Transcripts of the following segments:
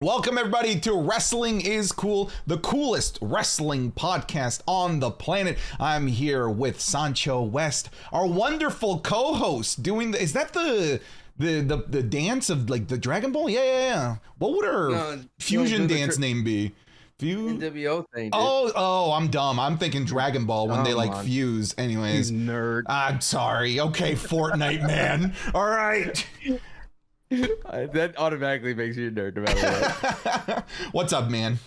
Welcome everybody to Wrestling is Cool, the coolest wrestling podcast on the planet. I'm here with Sancho West, our wonderful co-host, doing is that the dance of like the Dragon Ball? Yeah. What would our fusion dance name be? NWO thing, dude. Oh, I'm dumb. I'm thinking Dragon Ball when they like fuse. Anyways, you nerd. I'm sorry. Okay, Fortnite man. All right. That automatically makes you a nerd no matter what. What's up, man?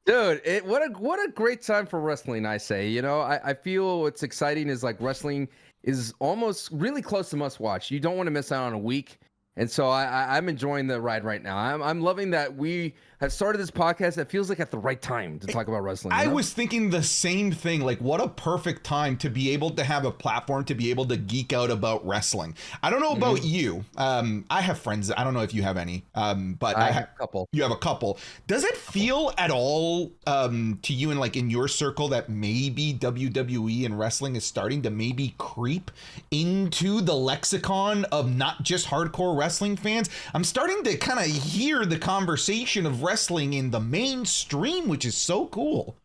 Dude, what a great time for wrestling, I say. You know, I feel what's exciting is like wrestling is almost really close to must watch. You don't want to miss out on a week. And so I'm enjoying the ride right now. I'm loving that we have started this podcast that feels like at the right time to talk about wrestling. I was thinking the same thing. Like, what a perfect time to be able to have a platform to be able to geek out about wrestling. I don't know about you. I have friends. I don't know if you have any, but I have a couple. You have a couple. Does it feel at all to you and like in your circle that maybe WWE and wrestling is starting to maybe creep into the lexicon of not just hardcore wrestling fans? I'm starting to kind of hear the conversation of wrestling in the mainstream, which is so cool.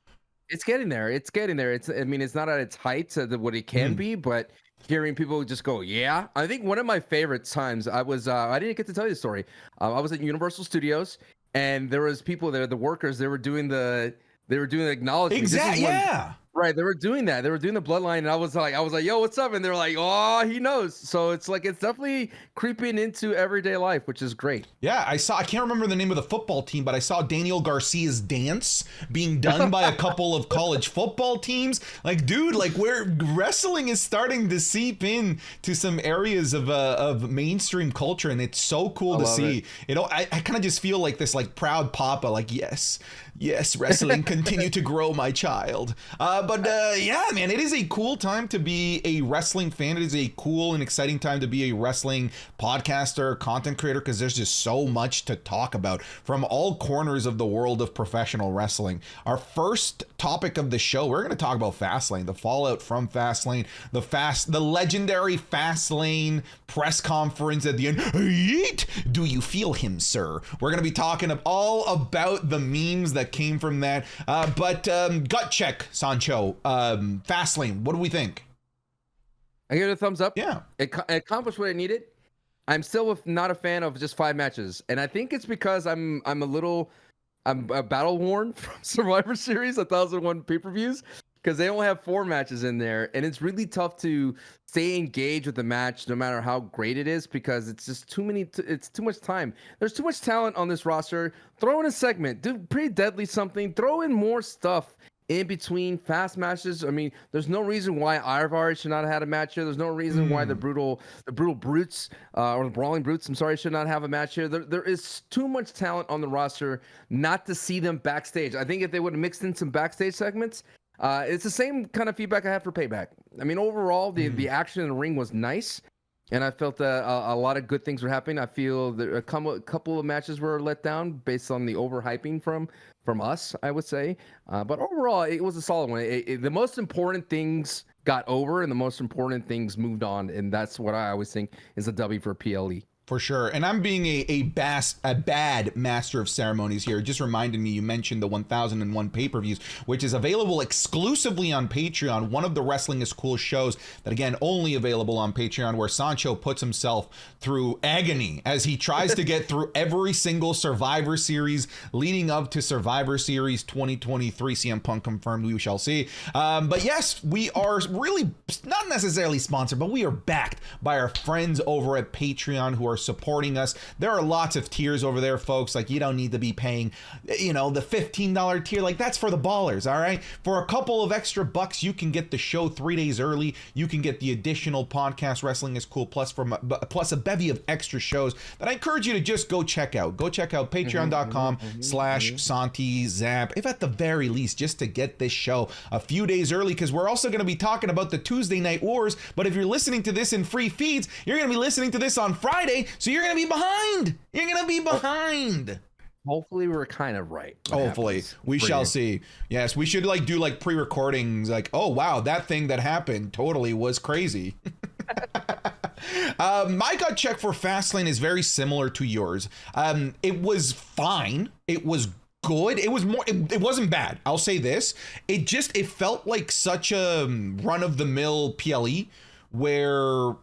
It's getting there. I mean, it's not at its height to what it can be, but hearing people just go, yeah. I think one of my favorite times I was, I didn't get to tell you the story. I was at Universal Studios and there was people there, the workers, they were doing the acknowledgement. Exactly. Yeah. Right, they were doing that. They were doing the bloodline, and I was like, "Yo, what's up?" And they're like, "Oh, he knows." So it's like it's definitely creeping into everyday life, which is great. Yeah, I can't remember the name of the football team, but I saw Daniel Garcia's dance being done by a couple of college football teams. Like, dude, like where wrestling is starting to seep in to some areas of mainstream culture, and it's so cool to see. I kind of just feel like this like proud papa, like yes, wrestling, continue to grow, my child. But yeah, man, it is a cool time to be a wrestling fan. It is a cool and exciting time to be a wrestling podcaster, content creator, because there's just so much to talk about from all corners of the world of professional wrestling. Our first topic of the show, we're going to talk about Fastlane, the fallout from Fastlane, the legendary Fastlane press conference at the end. Yeet! Do you feel him, sir? We're going to be talking all about the memes that came from that. But gut check, Sancho. Fastlane, what do we think? I give it a thumbs up. Yeah. It accomplished what it needed. I'm still not a fan of just 5 matches. And I think it's because I'm a battle worn from Survivor Series 1001 pay-per-views, because they only have 4 matches in there, and it's really tough to stay engaged with the match no matter how great it is, because it's just it's too much time. There's too much talent on this roster. Throw in a segment, do pretty deadly something, throw in more stuff in between fast matches. I mean, there's no reason why Ivar should not have had a match here. There's no reason why the brutal brutes or the brawling brutes, I'm sorry, should not have a match here. There is too much talent on the roster not to see them backstage. I think if they would have mixed in some backstage segments, it's the same kind of feedback I had for Payback. I mean, overall, the action in the ring was nice, and I felt a lot of good things were happening. I feel that a couple of matches were let down based on the overhyping from us, I would say. But overall, it was a solid one. The most important things got over, and the most important things moved on, and that's what I always think is a W for PLE. For sure. And I'm being a bad master of ceremonies here. Just reminded me, you mentioned the 1001 pay-per-views, which is available exclusively on Patreon. One of the Wrestling is Cool shows that, again, only available on Patreon, where Sancho puts himself through agony as he tries to get through every single Survivor Series leading up to Survivor Series 2023. CM Punk confirmed, we shall see. But yes, we are really not necessarily sponsored, but we are backed by our friends over at Patreon who are supporting us. There are lots of tiers over there, folks. Like, you don't need to be paying, the $15 tier. Like, that's for the ballers, all right? For a couple of extra bucks, you can get the show 3 days early. You can get the additional podcast, Wrestling is Cool, plus a bevy of extra shows that I encourage you to just go check out. Go check out patreon.com/SantiZap, if at the very least, just to get this show a few days early, because we're also going to be talking about the Tuesday Night Wars. But if you're listening to this in free feeds, you're going to be listening to this on Friday, so you're going to be behind. Hopefully we're kind of right. Hopefully we shall see. Yes, we should do pre-recordings, like, oh wow, that thing that happened totally was crazy. My gut check for Fastlane is very similar to yours. It was fine. It was good. It was more. It wasn't bad. I'll say this. It felt like such a run of the mill PLE where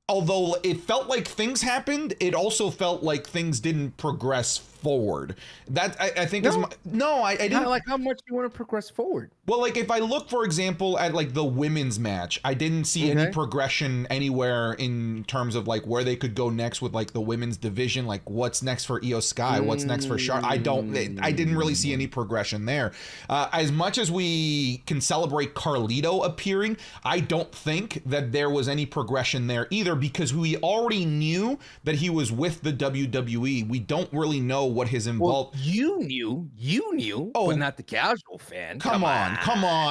although it felt like things happened, it also felt like things didn't progress forward. That I think is I didn't Not like how much you want to progress forward. Well, like if I look, for example, at like the women's match, I didn't see any progression anywhere in terms of like where they could go next with like the women's division, like what's next for Io Sky, what's next for Charlotte. I didn't really see any progression there. As much as we can celebrate Carlito appearing, I don't think that there was any progression there either, because we already knew that he was with the WWE. We don't really know what his involvement. Well, you knew, but not the casual fan. Come on.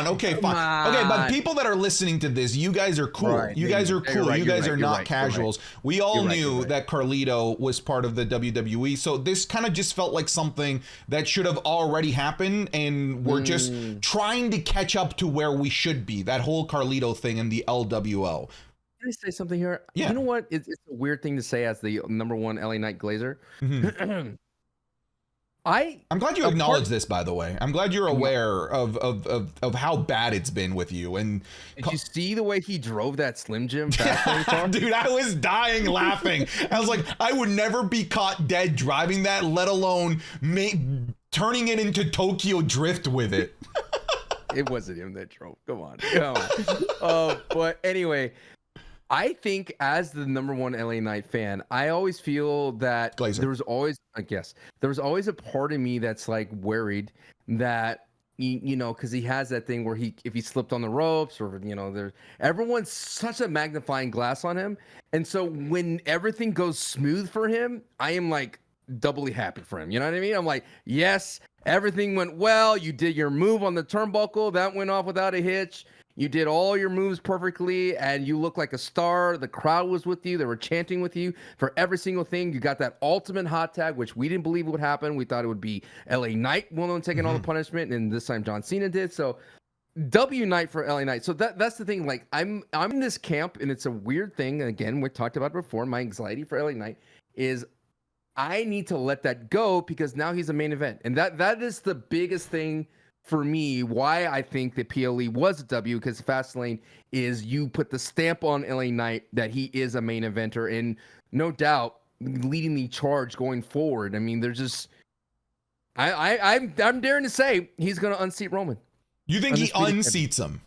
Okay, fine. Okay, but people that are listening to this, you guys are cool. Right, you guys are cool. right, you guys are not right, casuals. We all knew that Carlito was part of the WWE. So this kind of just felt like something that should have already happened, and we're just trying to catch up to where we should be. That whole Carlito thing in the LWO. Can I say something here? Yeah. You know what? It's a weird thing to say as the number one LA Knight Glazer. I'm glad you acknowledge this, by the way. I'm glad you're aware of how bad it's been with you. And did you see the way he drove that Slim Jim Fastlane car? Dude, I was dying laughing. I was like, I would never be caught dead driving that, let alone turning it into Tokyo Drift with it. It wasn't him that drove. Come on. But anyway, I think as the number one LA Knight fan, I always feel that there was always a part of me that's like worried that, you know, because he has that thing where if he slipped on the ropes, or, you know, everyone's such a magnifying glass on him. And so when everything goes smooth for him, I am like doubly happy for him. You know what I mean? I'm like, yes, everything went well. You did your move on the turnbuckle. That went off without a hitch. You did all your moves perfectly, and you look like a star. The crowd was with you. They were chanting with you for every single thing. You got that ultimate hot tag, which we didn't believe would happen. We thought it would be LA Knight taking all the punishment, and this time John Cena did. So W Knight for LA Knight. So that's the thing. Like I'm in this camp, and it's a weird thing. And again, we talked about it before. My anxiety for LA Knight is I need to let that go, because now he's a main event, and that is the biggest thing for me, why I think that PLE was a W, because Fastlane is, you put the stamp on LA Knight that he is a main eventer, and no doubt leading the charge going forward. I mean, there's just, I'm daring to say he's going to unseat Roman. You think he unseats him?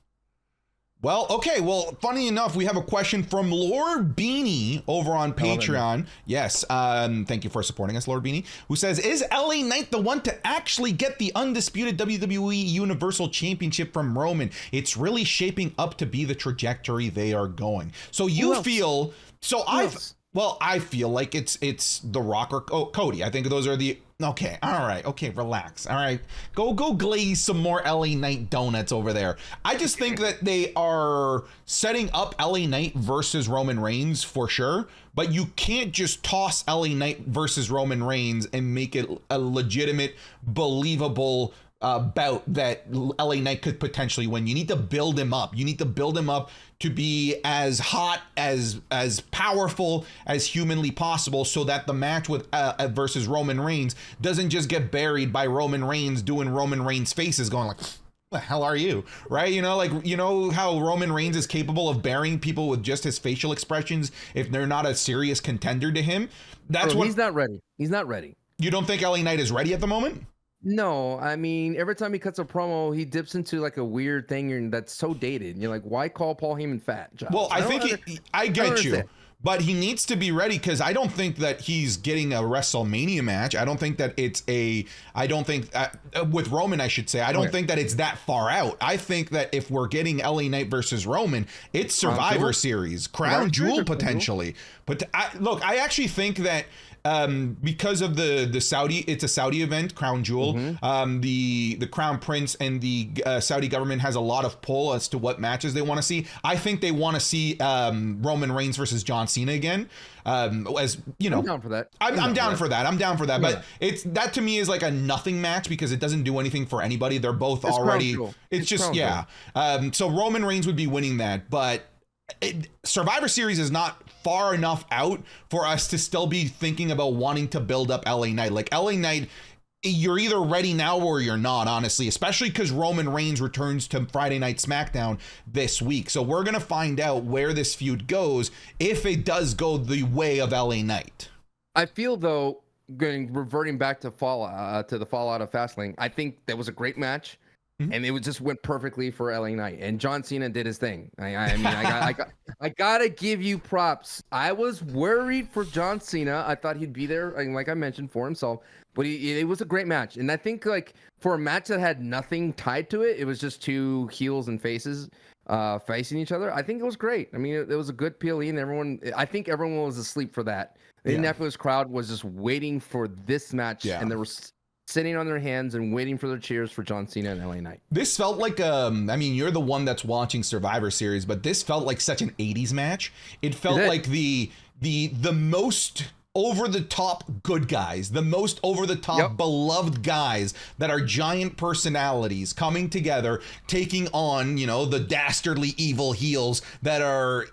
Well, okay. Well, funny enough, we have a question from Lord Beanie over on Patreon. Yes. Thank you for supporting us, Lord Beanie, who says, is LA Knight the one to actually get the undisputed WWE Universal Championship from Roman? It's really shaping up to be the trajectory they are going. So you feel, so I feel like it's The Rock or Cody. I think those are the, okay, all right, okay, relax. All right, go glaze some more LA Knight donuts over there. I just think that they are setting up LA Knight versus Roman Reigns for sure, but you can't just toss LA Knight versus Roman Reigns and make it a legitimate, believable bout that LA Knight could potentially win. You need to build him up. You need to build him up to be as hot, as powerful as humanly possible, so that the match with versus Roman Reigns doesn't just get buried by Roman Reigns doing Roman Reigns faces, going like, the hell are you? Right? You know, like, you know how Roman Reigns is capable of burying people with just his facial expressions if they're not a serious contender to him. That's what, he's not ready. He's not ready. You don't think LA Knight is ready at the moment? No, I mean, every time he cuts a promo, he dips into like a weird thing that's so dated. And you're like, why call Paul Heyman fat, Josh? Well, I get you. But he needs to be ready, because I don't think that he's getting a WrestleMania match. I don't think that with Roman, I should say, I don't think that it's that far out. I think that if we're getting LA Knight versus Roman, it's Survivor Series, Crown Jewel potentially. But I actually think that because of the Saudi, it's a Saudi event, Crown Jewel. The Crown Prince and the Saudi government has a lot of pull as to what matches they want to see. I think they want to see Roman Reigns versus John Cena again. As you know, I'm down for that. I'm down for that. I'm down for that. But that to me is like a nothing match, because it doesn't do anything for anybody. They're both already. It's just, yeah. So Roman Reigns would be winning that, but Survivor Series is not far enough out for us to still be thinking about wanting to build up LA Knight. Like LA Knight, you're either ready now or you're not, honestly, especially because Roman Reigns returns to Friday Night SmackDown this week. So we're going to find out where this feud goes if it does go the way of LA Knight. I feel, though, reverting back to the fallout of Fastlane, I think that was a great match. Mm-hmm. And it just went perfectly for LA Knight, and John Cena did his thing. I gotta give you props. I was worried for John Cena. I thought he'd be there, like I mentioned, for himself. But it was a great match, and I think like for a match that had nothing tied to it, it was just two heels and faces facing each other. I think it was great. I mean, it was a good PLE, and I think everyone was asleep for that. The Indianapolis crowd was just waiting for this match, and they were sitting on their hands and waiting for their cheers for John Cena and LA Knight. This felt like, I mean, you're the one that's watching Survivor Series, but this felt like such an 80s match. It felt like the most over-the-top good guys, the most over-the-top beloved guys that are giant personalities coming together, taking on, the dastardly evil heels that are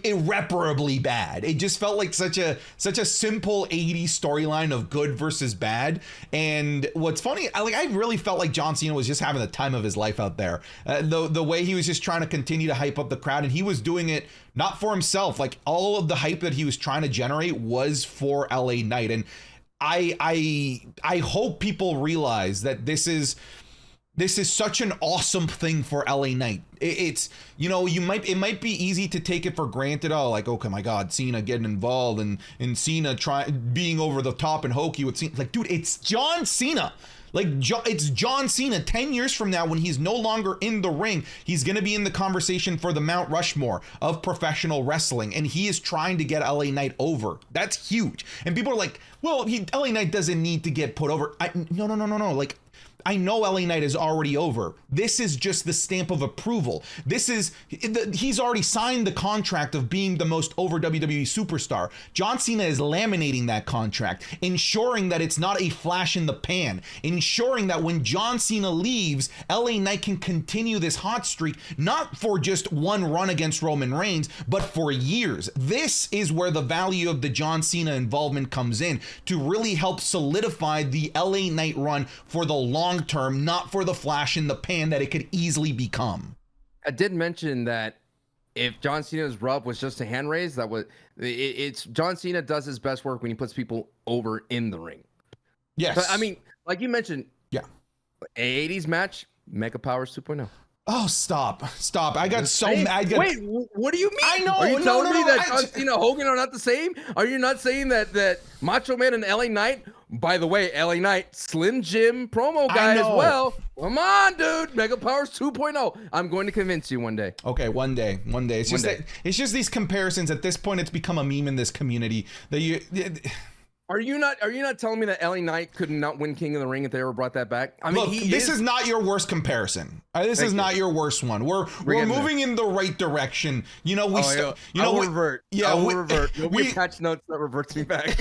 irreparably bad. It just felt like such a simple 80s storyline of good versus bad. And what's funny, I really felt like John Cena was just having the time of his life out there. The way he was just trying to continue to hype up the crowd, and he was doing it not for himself. Like all of the hype that he was trying to generate was for LA Knight. And I hope people realize that this is such an awesome thing for LA Knight. It's it might be easy to take it for granted. Oh, like, okay, my God, Cena getting involved and Cena being over the top and hokey with Cena. Like, dude, it's John Cena. Like, it's John Cena 10 years from now when he's no longer in the ring. He's going to be in the conversation for the Mount Rushmore of professional wrestling, and he is trying to get LA Knight over. That's huge. And people are like, well, LA Knight doesn't need to get put over. No. Like, I know LA Knight is already over. This is just the stamp of approval. He's already signed the contract of being the most over WWE superstar. John Cena is laminating that contract, ensuring that it's not a flash in the pan, ensuring that when John Cena leaves, LA Knight can continue this hot streak, not for just one run against Roman Reigns, but for years. This is where the value of the John Cena involvement comes in, to really help solidify the LA Knight run for the long term, not for the flash in the pan that it could easily become. I did mention that if John Cena's rub was just a hand raise, it's John Cena does his best work when he puts people over in the ring. Yes. But I mean, like you mentioned, 80s match, Mega Powers 2.0. Oh, stop. I got so mad. Wait, what do you mean? I know. Are you telling me that John Cena, Hogan are not the same? Are you not saying that Macho Man and LA Knight, by the way, LA Knight, Slim Jim promo guy as well? Come on, dude. Mega Powers 2.0. I'm going to convince you one day. Okay, one day. It's just these comparisons. At this point, it's become a meme in this community that Are you not telling me that LA Knight could not win King of the Ring if they ever brought that back? I mean, look, this is not your worst comparison. This is not your worst one. We're moving in the right direction. I will revert. Yeah, we'll revert. We patch notes that reverts me back.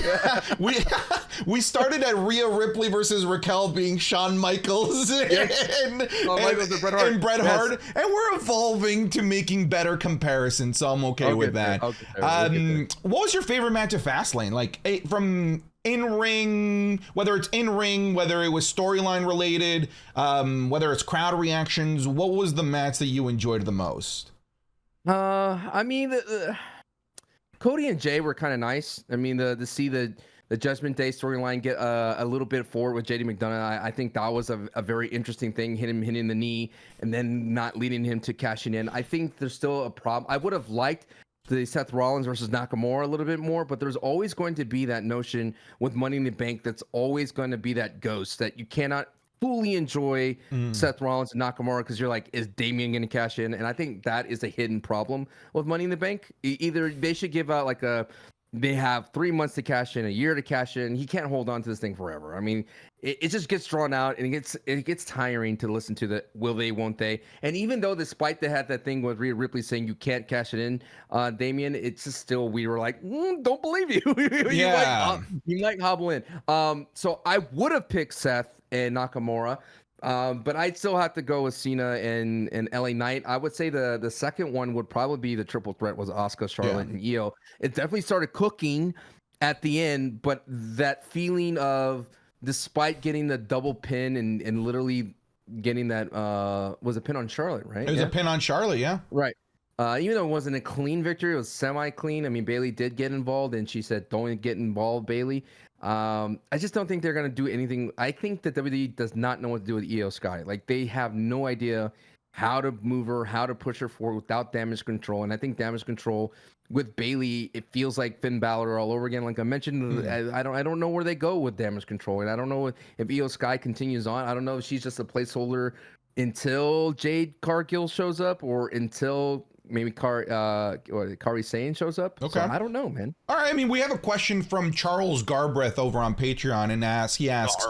we started at Rhea Ripley versus Raquel being Shawn Michaels and Bret Hart, and we're evolving to making better comparisons. So I'm okay with that. What was your favorite match of Fastlane? Like from in-ring, whether it's in-ring, whether it was storyline related, whether it's crowd reactions, what was the match that you enjoyed the most? I mean, Cody and Jey were kind of nice. I mean, to see the Judgment Day storyline get a little bit forward with JD McDonough, I think that was a very interesting thing, hitting the knee and then not leading him to cashing in. I think there's still a problem. I would have liked the Seth Rollins versus Nakamura a little bit more, but there's always going to be that notion with Money in the Bank that's always going to be that ghost that you cannot fully enjoy Seth Rollins and Nakamura because you're like, is Damian going to cash in? And I think that is a hidden problem with Money in the Bank. Either they should give out they have 3 months to cash in, a year to cash in. He can't hold on to this thing forever. I mean, it just gets drawn out and it gets tiring to listen to the will they, won't they. And even though despite they had that thing with Rhea Ripley saying you can't cash it in, Damian, it's just still, we were like, don't believe you. You might hobble in. So I would have picked Seth and Nakamura. But I'd still have to go with Cena and LA Knight. I would say the second one would probably be the triple threat was Asuka, Charlotte, and Io. It definitely started cooking at the end, but that feeling of despite getting the double pin and literally getting that was a pin on Charlotte, right? It was a pin on Charlotte, yeah. Right. Even though it wasn't a clean victory, it was semi-clean. I mean, Bayley did get involved, and she said, "Don't get involved, Bayley." I just don't think they're gonna do anything. I think that WWE does not know what to do with Io Sky. Like they have no idea how to move her, how to push her forward without damage control. And I think damage control with Bayley, it feels like Finn Balor all over again. Like I mentioned, I don't know where they go with damage control, and I don't know if Io Sky continues on. I don't know if she's just a placeholder until Jade Cargill shows up or until maybe Kari Sane shows up. Okay. So I don't know, man. All right. I mean, we have a question from Charles Garbreth over on Patreon, and he asks,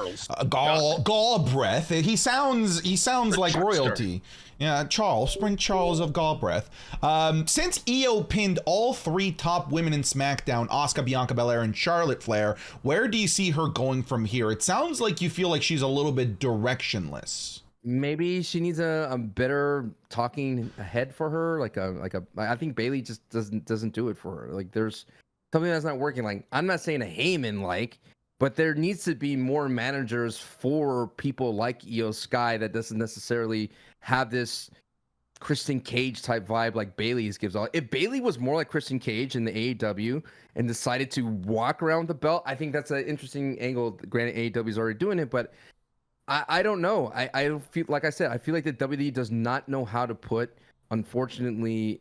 Galbraith. He sounds like royalty. Yeah, Prince Charles of Galbraith. Since Io pinned all 3 top women in SmackDown, Asuka, Bianca Belair, and Charlotte Flair, where do you see her going from here? It sounds like you feel like she's a little bit directionless. Maybe she needs a better talking head for her. I think Bayley just doesn't do it for her. Like there's something that's not working. Like I'm not saying a Heyman but there needs to be more managers for people like Io Sky that doesn't necessarily have this Christian Cage type vibe like Bayley's gives off. If Bayley was more like Christian Cage in the AEW and decided to walk around with the belt, I think that's an interesting angle. Granted, AEW is already doing it, but I don't know. I feel like I said, I feel like the WWE does not know how to put, unfortunately,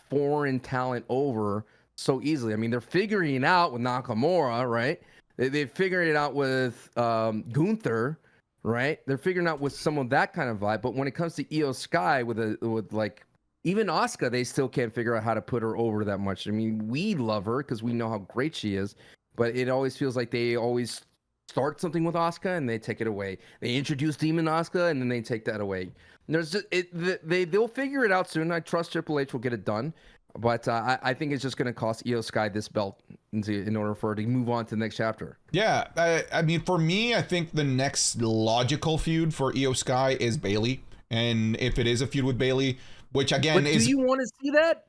foreign talent over so easily. I mean, they're figuring it out with Nakamura, right? They figured it out with Gunther, right? They're figuring out with some of that kind of vibe. But when it comes to Io Sky with like even Asuka, they still can't figure out how to put her over that much. I mean, we love her because we know how great she is, but it always feels like they always start something with Asuka and they take it away. They introduce Demon Asuka and then they take that away. And there's just they'll figure it out soon. I trust Triple H will get it done, but I think it's just going to cost Io Sky this belt in order for her to move on to the next chapter. Yeah, I mean, for me, I think the next logical feud for Io Sky is Bayley, and if it is a feud with Bayley, which again do you want to see that?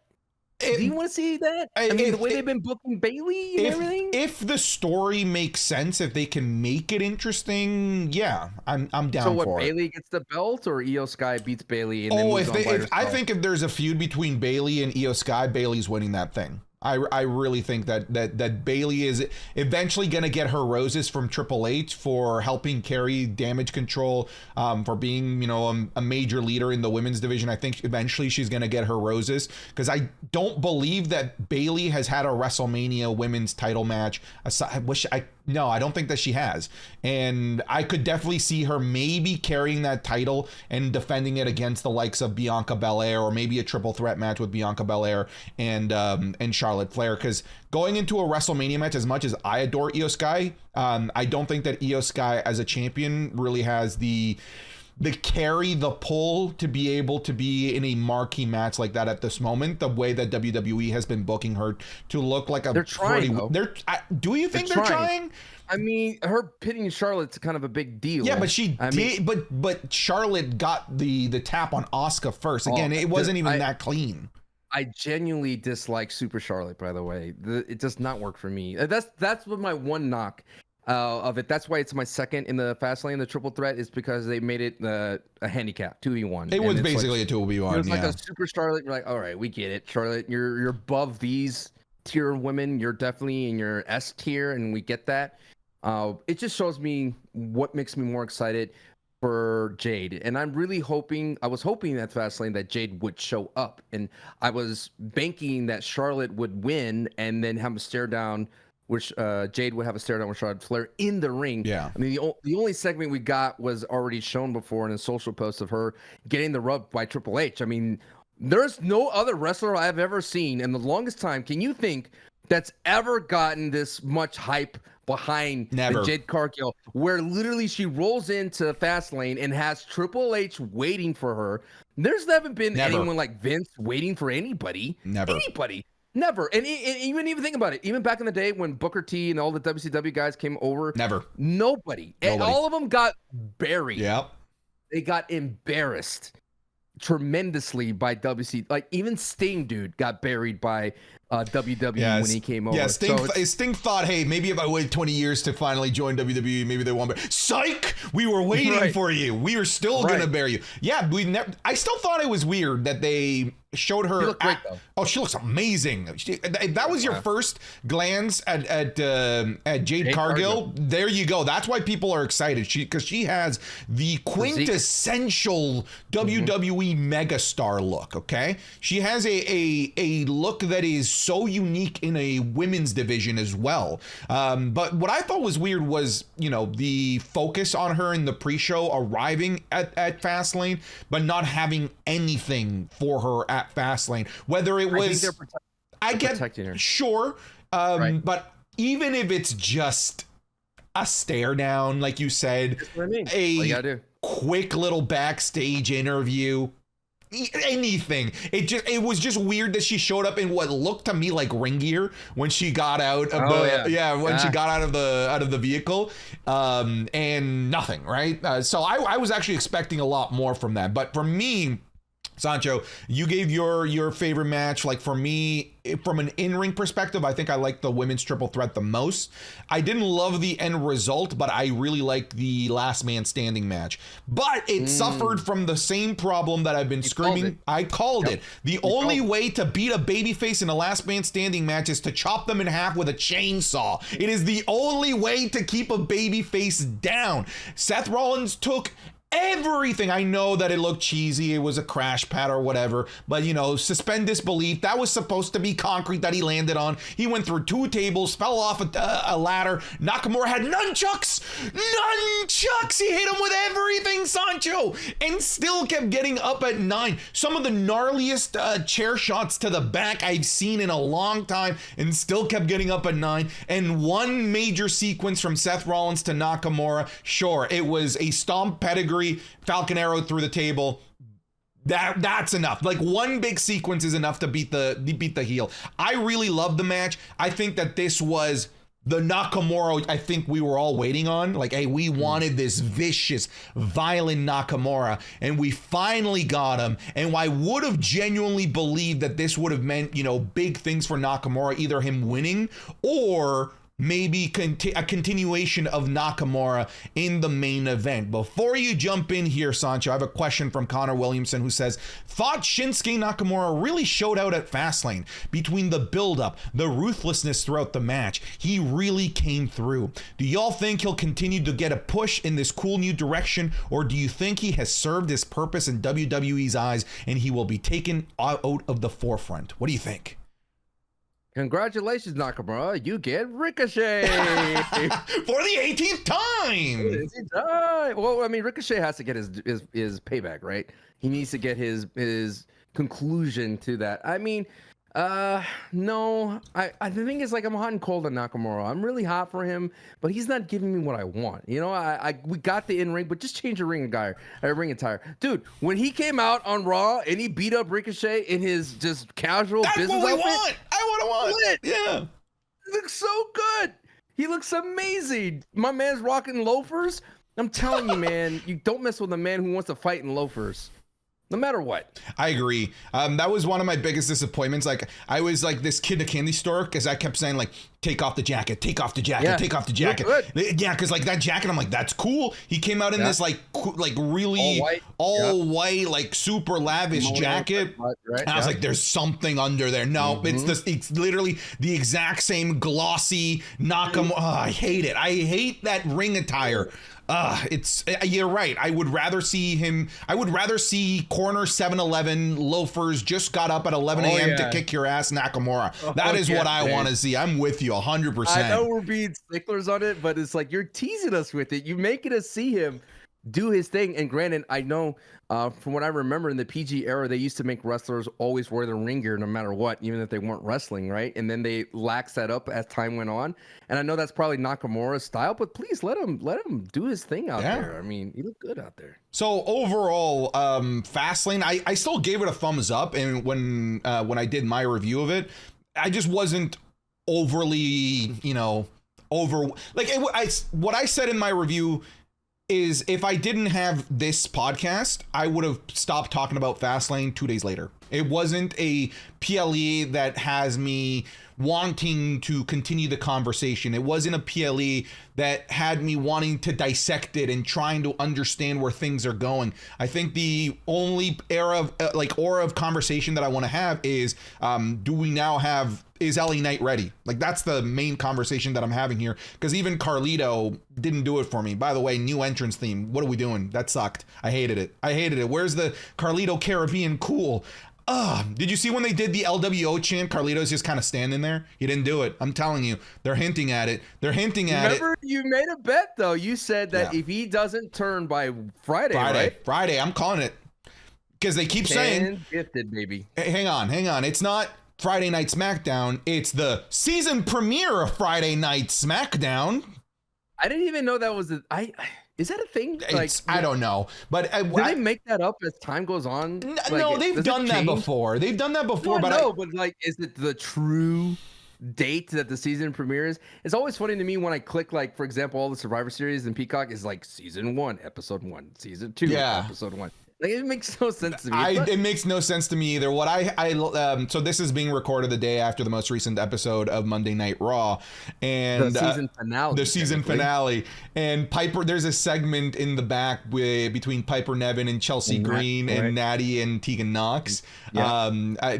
Do you want to see that? I mean, the way they've been booking Bayley and everything. If the story makes sense, if they can make it interesting, yeah, I'm down for it. So what, Bayley gets the belt, or Io Sky beats Bayley? And I think if there's a feud between Bayley and Io Sky, Bayley's winning that thing. I really think that Bayley is eventually going to get her roses from Triple H for helping carry Damage Control, for being, a major leader in the women's division. I think eventually she's going to get her roses, because I don't believe that Bayley has had a WrestleMania women's title match. I don't think that she has. And I could definitely see her maybe carrying that title and defending it against the likes of Bianca Belair, or maybe a triple threat match with Bianca Belair and Charlotte Flair. Because going into a WrestleMania match, as much as I adore Io Sky, I don't think that Io Sky as a champion really has the carry, the pull to be able to be in a marquee match like that at this moment, the way that WWE has been booking her to look like a... They're trying, do you think they're trying? I mean, her pitting Charlotte's kind of a big deal. Yeah, but but Charlotte got the tap on Asuka first. Again, it wasn't even that clean. I genuinely dislike Super Charlotte, by the way. It does not work for me. That's what my one knock of it. That's why it's my second in the Fastlane, the triple threat, is because they made it a handicap 2v1. It was basically a 2v1. It was like a Super Charlotte. You're like, all right, we get it, Charlotte. You're above these tier of women. You're definitely in your S tier, and we get that. It just shows me what makes me more excited for Jade, and I was hoping at Fastlane that Jade would show up, and I was banking that Charlotte would win and then have a stare down, which Jade would have a stare down with Charlotte Flair in the ring. Yeah. I mean, the only segment we got was already shown before in a social post of her getting the rub by Triple H. I mean, there's no other wrestler I've ever seen in the longest time. Can you think that's ever gotten this much hype behind Jade Cargill, where literally she rolls into Fastlane and has Triple H waiting for her? There's never been anyone like Vince waiting for anybody. Anybody. Never. And even think about it. Even back in the day when Booker T and all the WCW guys came over. Nobody. And all of them got buried. Yep. they got embarrassed tremendously by WC. Like even Sting, dude, got buried by WWE when he came over. Yeah, Sting thought, hey, maybe if I wait 20 years to finally join WWE, maybe they won't. Psych! We were waiting for you. We were still gonna bury you. Yeah, I still thought it was weird that they showed her. She looked great, though. Oh, she looks amazing. That was your first glance at Jade Cargill. There you go. That's why people are excited. Because she has the quintessential WWE megastar look. Okay, she has a look that is so unique in a women's division as well. But what I thought was weird was, the focus on her in the pre-show arriving at Fastlane, but not having anything for her at Fastlane. Whether it was, I get protecting her. Sure. But even if it's just a stare down, like you said, a quick little backstage interview, anything. It was just weird that she showed up in what looked to me like ring gear when she got out of she got out of the vehicle, and nothing, right? So I was actually expecting a lot more from that. But for me, Sancho, you gave your favorite match. Like for me, from an in-ring perspective, I think I like the women's triple threat the most. I didn't love the end result, but I really liked the last man standing match. But it suffered from the same problem that I've been screaming. I called it. The only way to beat a babyface in a last man standing match is to chop them in half with a chainsaw. It is the only way to keep a babyface down. Seth Rollins took everything. I know that it looked cheesy. It was a crash pad or whatever, but suspend disbelief. That was supposed to be concrete that he landed on. He went through 2 tables, fell off a ladder. Nakamura had nunchucks. He hit him with everything, Sancho, and still kept getting up at 9. Some of the gnarliest chair shots to the back I've seen in a long time, and still kept getting up at 9. And one major sequence from Seth Rollins to Nakamura. Sure, it was a stomp pedigree, Falcon Arrow through the table. That's enough. Like one big sequence is enough to beat the heel. I really love the match. I think that this was the Nakamura I think we were all waiting on. Like, hey, we wanted this vicious, violent Nakamura, and we finally got him. And I would have genuinely believed that this would have meant, big things for Nakamura, either him winning or maybe a continuation of Nakamura in the main event. Before you jump in here, Sancho, I have a question from Connor Williamson, who says, thought Shinsuke Nakamura really showed out at Fastlane. Between the build-up, the ruthlessness throughout the match, he really came through. Do y'all think he'll continue to get a push in this cool new direction, or do you think he has served his purpose in WWE's eyes and he will be taken out of the forefront? What do you think? Congratulations, Nakamura. You get Ricochet. For the 18th time. Well, I mean, Ricochet has to get his payback, right? He needs to get his conclusion to that. I mean, no. The thing is, like, I'm hot and cold on Nakamura. I'm really hot for him, but he's not giving me what I want. We got the in-ring, but just change the ring attire. Dude, when he came out on Raw and he beat up Ricochet in his just casual business outfit. That's what we want. I want it. Yeah. He looks so good. He looks amazing. My man's rocking loafers. I'm telling you, man, you don't mess with a man who wants to fight in loafers. No matter what. I agree. That was one of my biggest disappointments. Like, I was like this kid in a candy store because I kept saying, like, take off the jacket, take off the jacket, take off the jacket. Yeah, because like that jacket, I'm like, that's cool. He came out in this like really all white, like super lavish jacket. And I was like, there's something under there. No, it's literally the exact same glossy Nakamura. Oh, I hate it. I hate that ring attire. You're right. I would rather see corner 7-Eleven loafers just got up at 11 a.m. to kick your ass Nakamura. That is what I want to see. I'm with you 100%. I know we're being sticklers on it, but it's like you're teasing us with it. You're making us see him do his thing. And granted, I know from what I remember in the PG era, they used to make wrestlers always wear the ring gear no matter what, even if they weren't wrestling, right? And then they laxed that up as time went on. And I know that's probably Nakamura's style, but please let him do his thing out there. I mean, he looked good out there. So overall, Fastlane, I still gave it a thumbs up. And when I did my review of it, I just wasn't overly, what I said in my review is if I didn't have this podcast, I would have stopped talking about Fastlane 2 days later. It wasn't a PLE that has me wanting to continue the conversation. It wasn't a PLE that had me wanting to dissect it and trying to understand where things are going. I think the only era of aura of conversation that I want to have is is LA Knight ready? Like, that's the main conversation that I'm having here, because even Carlito didn't do it for me. By the way, new entrance theme. What are we doing? That sucked. I hated it. Where's the Carlito Caribbean cool? Did you see when they did the LWO chant? Carlito's just kind of standing there. He didn't do it. I'm telling you, they're hinting at it. Remember, you made a bet though. You said that if he doesn't turn by Friday, right? Friday, I'm calling it, because they keep saying gifted, baby. Hang on. It's not Friday Night SmackDown. It's the season premiere of Friday Night SmackDown. I didn't even know that was is that a thing? Like, I don't know, but do they make that up as time goes on? No, they've done that before. But like, is it the true date that the season premieres? It's always funny to me when I click, like, for example, all the Survivor Series and Peacock is like season 1, episode 1, season 2, episode 1. Like, it makes no sense to me. It makes no sense to me either. So this is being recorded the day after the most recent episode of Monday Night Raw, and the season finale. The season finale, and Piper. There's a segment in the back between Piper Niven and Chelsea Green and Natty and Tegan Knox. Yeah.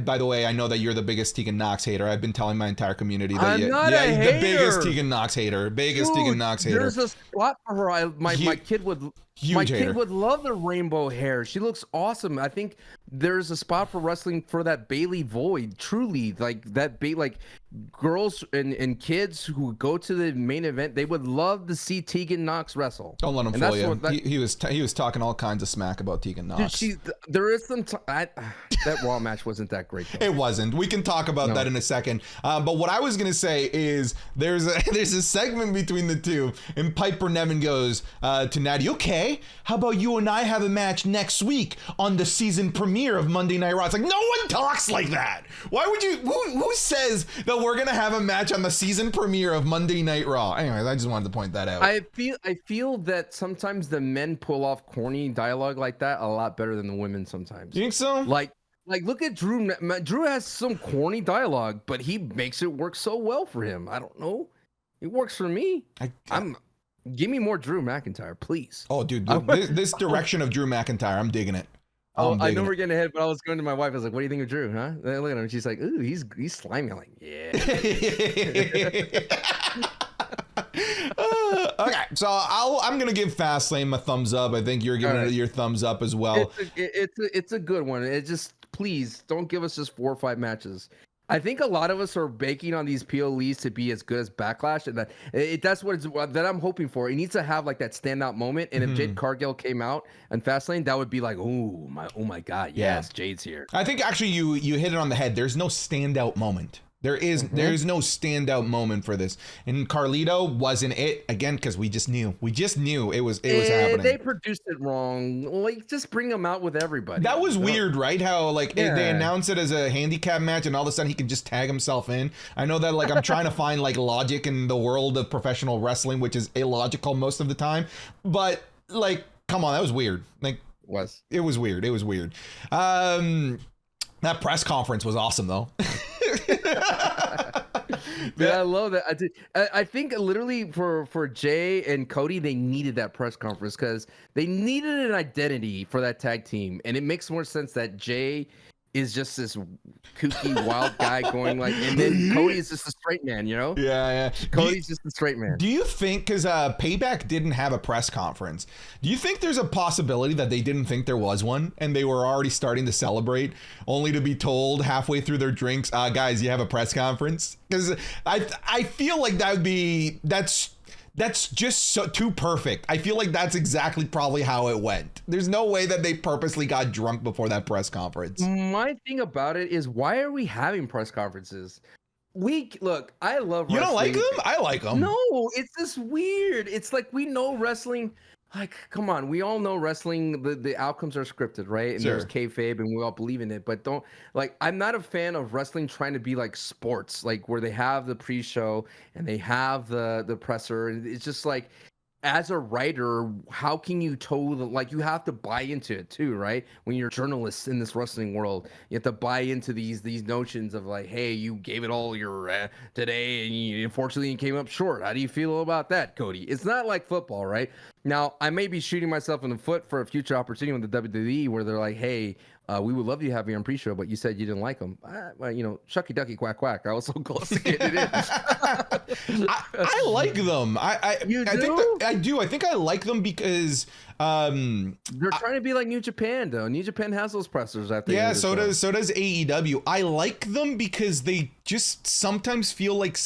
By the way, I know that you're the biggest Tegan Knox hater. I've been telling my entire community that I'm not a hater. The biggest Tegan Knox hater. Tegan Knox hater. There's a spot for her. My kid would. Kid would love the rainbow hair. She looks awesome. I think there's a spot for wrestling for that Bailey Void. Truly, like that. Like girls and kids who go to the main event, they would love to see Tegan Knox wrestle. Don't let him fool you. He was talking all kinds of smack about Tegan Knox. There is some. That Raw match wasn't that great, though. It wasn't. We can talk about that in a second. But what I was gonna say is there's a segment between the two, and Piper Niven goes to Natty, okay, how about you and I have a match next week on the season premiere of Monday Night Raw? It's like, no one talks like that. Why would you? Who says that we're gonna have a match on the season premiere of Monday Night Raw? Anyways, I just wanted to point that out. I feel that sometimes the men pull off corny dialogue like that a lot better than the women sometimes. You think so? Like look at Drew. Drew has some corny dialogue, but he makes it work so well for him. I don't know. It works for me. Give me more Drew McIntyre, please. Oh, dude, this direction of Drew McIntyre, I'm digging it. I know we're getting ahead, but I was going to my wife. I was like, "What do you think of Drew?" Huh? And I look at him. She's like, "Ooh, he's slimy." I'm like, "Yeah." Okay, so I'm gonna give Fastlane my thumbs up. I think you're giving it your thumbs up as well. It's a good one. It just, please don't give us just 4 or 5 matches. I think a lot of us are baking on these PLEs to be as good as Backlash, and that's that I'm hoping for. It needs to have like that standout moment. And if Jade Cargill came out and Fastlane, that would be like, oh my God, yes, Jade's here. I think actually you hit it on the head. There's no standout moment. There is no standout moment for this, and Carlito wasn't it again, because we just knew it was happening. They produced it wrong. Like, just bring him out with everybody. That was weird, right? How they announced it as a handicap match, and all of a sudden he can just tag himself in. I know that I'm trying to find like logic in the world of professional wrestling, which is illogical most of the time. But like, come on, that was weird. Like, it was weird. That press conference was awesome though. Yeah, I love that. I think literally for Jay and Cody, they needed that press conference because they needed an identity for that tag team, and it makes more sense that Jay is just this kooky wild guy going like, and then Cody is just a straight man, you know? Yeah. Cody's just a straight man. Do you think, because Payback didn't have a press conference, do you think there's a possibility that they didn't think there was one and they were already starting to celebrate, only to be told halfway through their drinks, guys, you have a press conference? Because I feel like that's just so too perfect. I feel like that's exactly probably how it went. There's no way that they purposely got drunk before that press conference. My thing about it is, why are we having press conferences? Look, I love wrestling. You don't like them? I like them. No, it's just weird. It's like, we know wrestling. Like, come on, we all know wrestling, the outcomes are scripted, right? And there's kayfabe and we all believe in it. But I'm not a fan of wrestling trying to be like sports, like where they have the pre-show and they have the presser. And it's just like, as a writer, how can you like you have to buy into it too, right? When you're journalists in this wrestling world, you have to buy into these notions of like, hey, you gave it all your today, and unfortunately you came up short. How do you feel about that, Cody? It's not like football, right? Now, I may be shooting myself in the foot for a future opportunity with the WWE where they're like, hey, we would love you to have you on pre-show, but you said you didn't like them. Well, shucky ducky quack quack. I was so close to getting it in. I like them. You I do? think I do. I think I like them because they're trying to be like New Japan, though. New Japan has those pressers, I think. yeah, so does AEW. I like them because they just sometimes feel like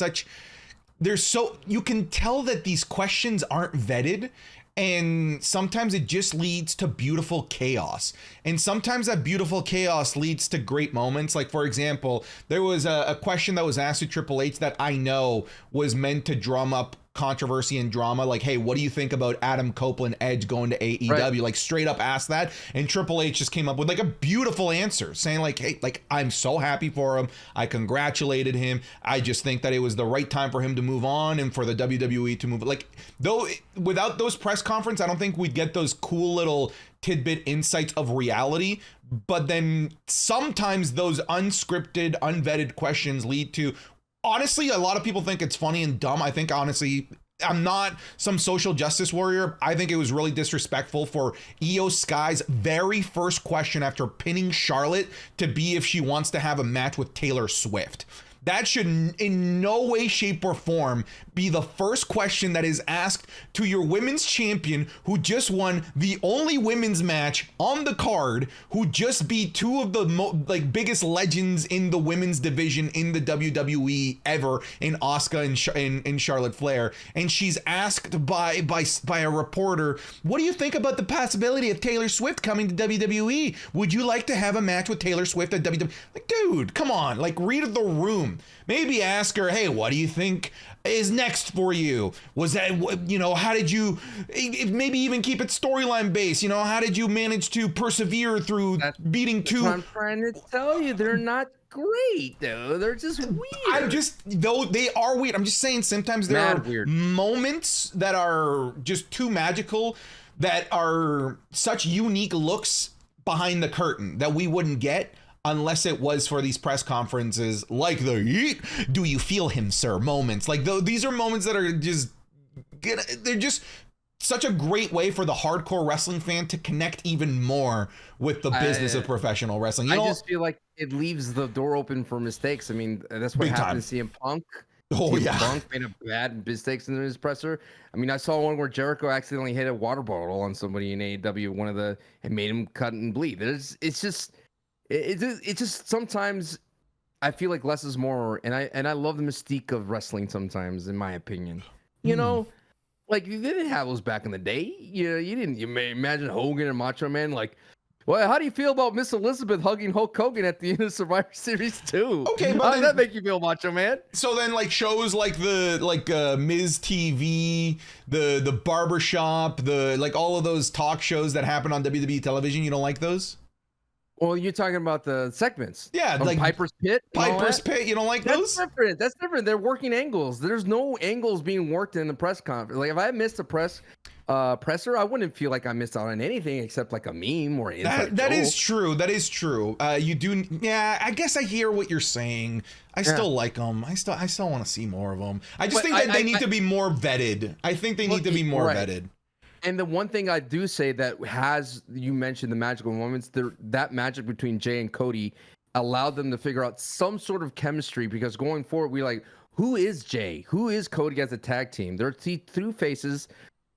you can tell that these questions aren't vetted. And sometimes it just leads to beautiful chaos. And sometimes that beautiful chaos leads to great moments. Like, for example, there was a question that was asked to Triple H that I know was meant to drum up controversy and drama. Like, hey, what do you think about Adam Copeland Edge going to AEW? Right. Like, straight up asked that. And Triple H just came up with like a beautiful answer saying like, hey, like, I'm so happy for him. I congratulated him. I just think that it was the right time for him to move on and for the WWE to move. Like, though, without those press conference, I don't think we'd get those cool little tidbit insights of reality. But then sometimes those unscripted, unvetted questions lead to, honestly, a lot of people think it's funny and dumb. I think, honestly, I'm not some social justice warrior. I think it was really disrespectful for Io Sky's very first question after pinning Charlotte to be if she wants to have a match with Taylor Swift. That should in no way, shape, or form be the first question that is asked to your women's champion who just won the only women's match on the card, who just beat two of the biggest legends in the women's division in the WWE ever, in Asuka and Charlotte Flair. And she's asked by a reporter, what do you think about the possibility of Taylor Swift coming to WWE? Would you like to have a match with Taylor Swift at WWE? Like, dude, come on, like, read the room. Maybe ask her, hey, what do you think is next for you? Was that, how did you, maybe even keep it storyline based, how did you manage to persevere through beating two? I'm trying to tell you, they're not great, though. They're just weird. Though they are weird, I'm just saying sometimes there are weird moments that are just too magical, that are such unique looks behind the curtain that we wouldn't get unless it was for these press conferences, like the "Do you feel him, sir?" moments. Like, these are moments that are they're just such a great way for the hardcore wrestling fan to connect even more with the business of professional wrestling. I just feel like it leaves the door open for mistakes. I mean, that's what happened to CM Punk. Punk made a bad mistakes in his presser. I mean, I saw one where Jericho accidentally hit a water bottle on somebody in AEW, and made him cut and bleed. It's just sometimes I feel like less is more, and I love the mystique of wrestling sometimes, in my opinion. Like, you didn't have those back in the day. You may imagine Hogan and Macho Man like, well, how do you feel about Miss Elizabeth hugging Hulk Hogan at the end of Survivor Series 2? Okay, but how does that make you feel, Macho Man? So then, like, shows like Miz TV, the Barbershop, all of those talk shows that happen on WWE television, you don't like those? Well, you're talking about the segments. Yeah, like Piper's Pit. You don't like those? That's different. They're working angles. There's no angles being worked in the press conference. Like, if I missed a presser, I wouldn't feel like I missed out on anything except like a meme or inside that is true. That is true. You do. Yeah, I guess I hear what you're saying. I still like them. I still want to see more of them. I just think that they need to be more vetted. I think they need to be more vetted. And the one thing I do say that you mentioned the magical moments, that magic between Jey and Cody allowed them to figure out some sort of chemistry, because going forward, we like, who is Jey? Who is Cody as a tag team? They're two faces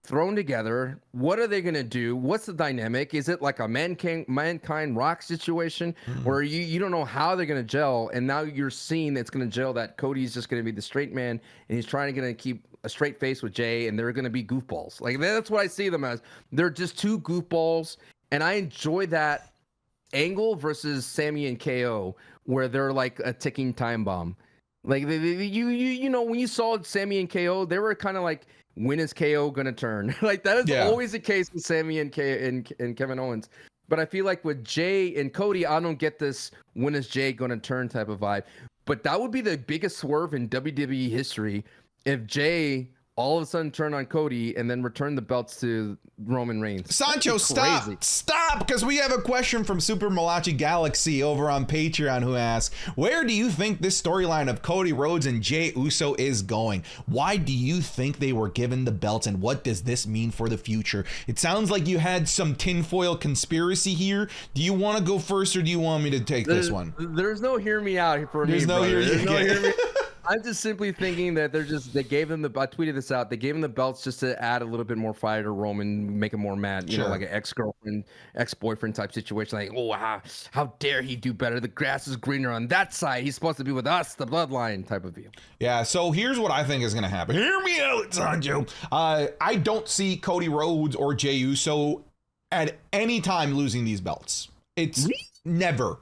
thrown together. What are they going to do? What's the dynamic? Is it like a Mankind Rock situation where you don't know how they're going to gel, and now you're seeing it's going to gel, that Cody's just going to be the straight man and he's trying to keep a straight face with Jey, and they're going to be goofballs. Like, that's what I see them as. They're just two goofballs, and I enjoy that angle versus Sammy and KO, where they're like a ticking time bomb. Like, when you saw Sammy and KO, they were kind of like, when is KO gonna turn? Like, that is always the case with Sammy and Kevin Owens. But I feel like with Jey and Cody, I don't get this when is Jey gonna turn type of vibe. But that would be the biggest swerve in WWE history if Jey all of a sudden turn on Cody and then return the belts to Roman Reigns. Sancho, stop, because we have a question from Super Malachi Galaxy over on Patreon who asks, where do you think this storyline of Cody Rhodes and Jey Uso is going? Why do you think they were given the belts, and what does this mean for the future? It sounds like you had some tinfoil conspiracy here. Do you want to go first, or do you want me to take this one? There's no hear me out for me, brother. There's no hear me. I'm just simply thinking that they gave them I tweeted this out. They gave him the belts just to add a little bit more fire to Roman, make him more mad, you know, like an ex-girlfriend, ex-boyfriend type situation. Like, oh, how dare he do better? The grass is greener on that side. He's supposed to be with us, the bloodline type of deal. Yeah, so here's what I think is going to happen. Hear me out, Sancho. I don't see Cody Rhodes or Jey Uso at any time losing these belts. It's never.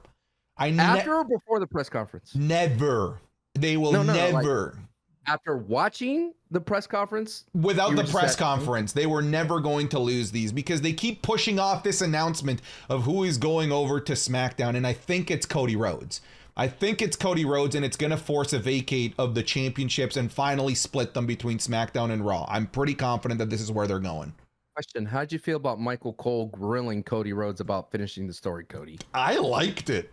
After or before the press conference? Never. They will never. Like, after watching the press conference? Without the press conference, they were never going to lose these because they keep pushing off this announcement of who is going over to SmackDown, and I think it's Cody Rhodes. And it's going to force a vacate of the championships and finally split them between SmackDown and Raw. I'm pretty confident that this is where they're going. Question: how'd you feel about Michael Cole grilling Cody Rhodes about finishing the story, Cody? I liked it.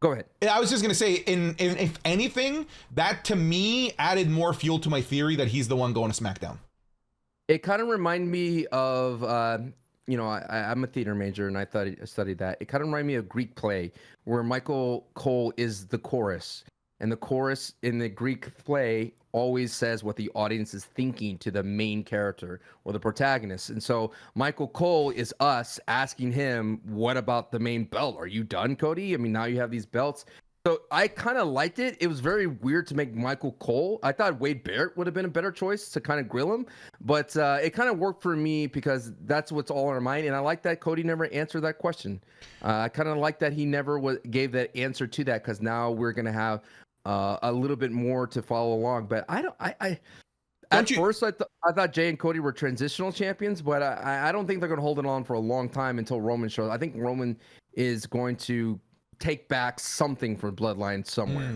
Go ahead. I was just going to say, if anything, that to me added more fuel to my theory that he's the one going to SmackDown. It kind of reminded me of, I'm a theater major and I studied that. It kind of reminded me of Greek play where Michael Cole is the chorus. And the chorus in the Greek play always says what the audience is thinking to the main character or the protagonist. And so Michael Cole is us asking him, what about the main belt? Are you done, Cody? I mean, now you have these belts. So I kind of liked it. It was very weird to make Michael Cole. I thought Wade Barrett would have been a better choice to kind of grill him. But it kind of worked for me because that's what's all in our mind. And I like that Cody never answered that question. I kind of like that he never gave that answer to that, because now we're going to have a little bit more to follow along. But first I thought Jey and Cody were transitional champions, but I don't think they're going to hold it on for a long time until Roman shows. I think Roman is going to take back something for Bloodline somewhere.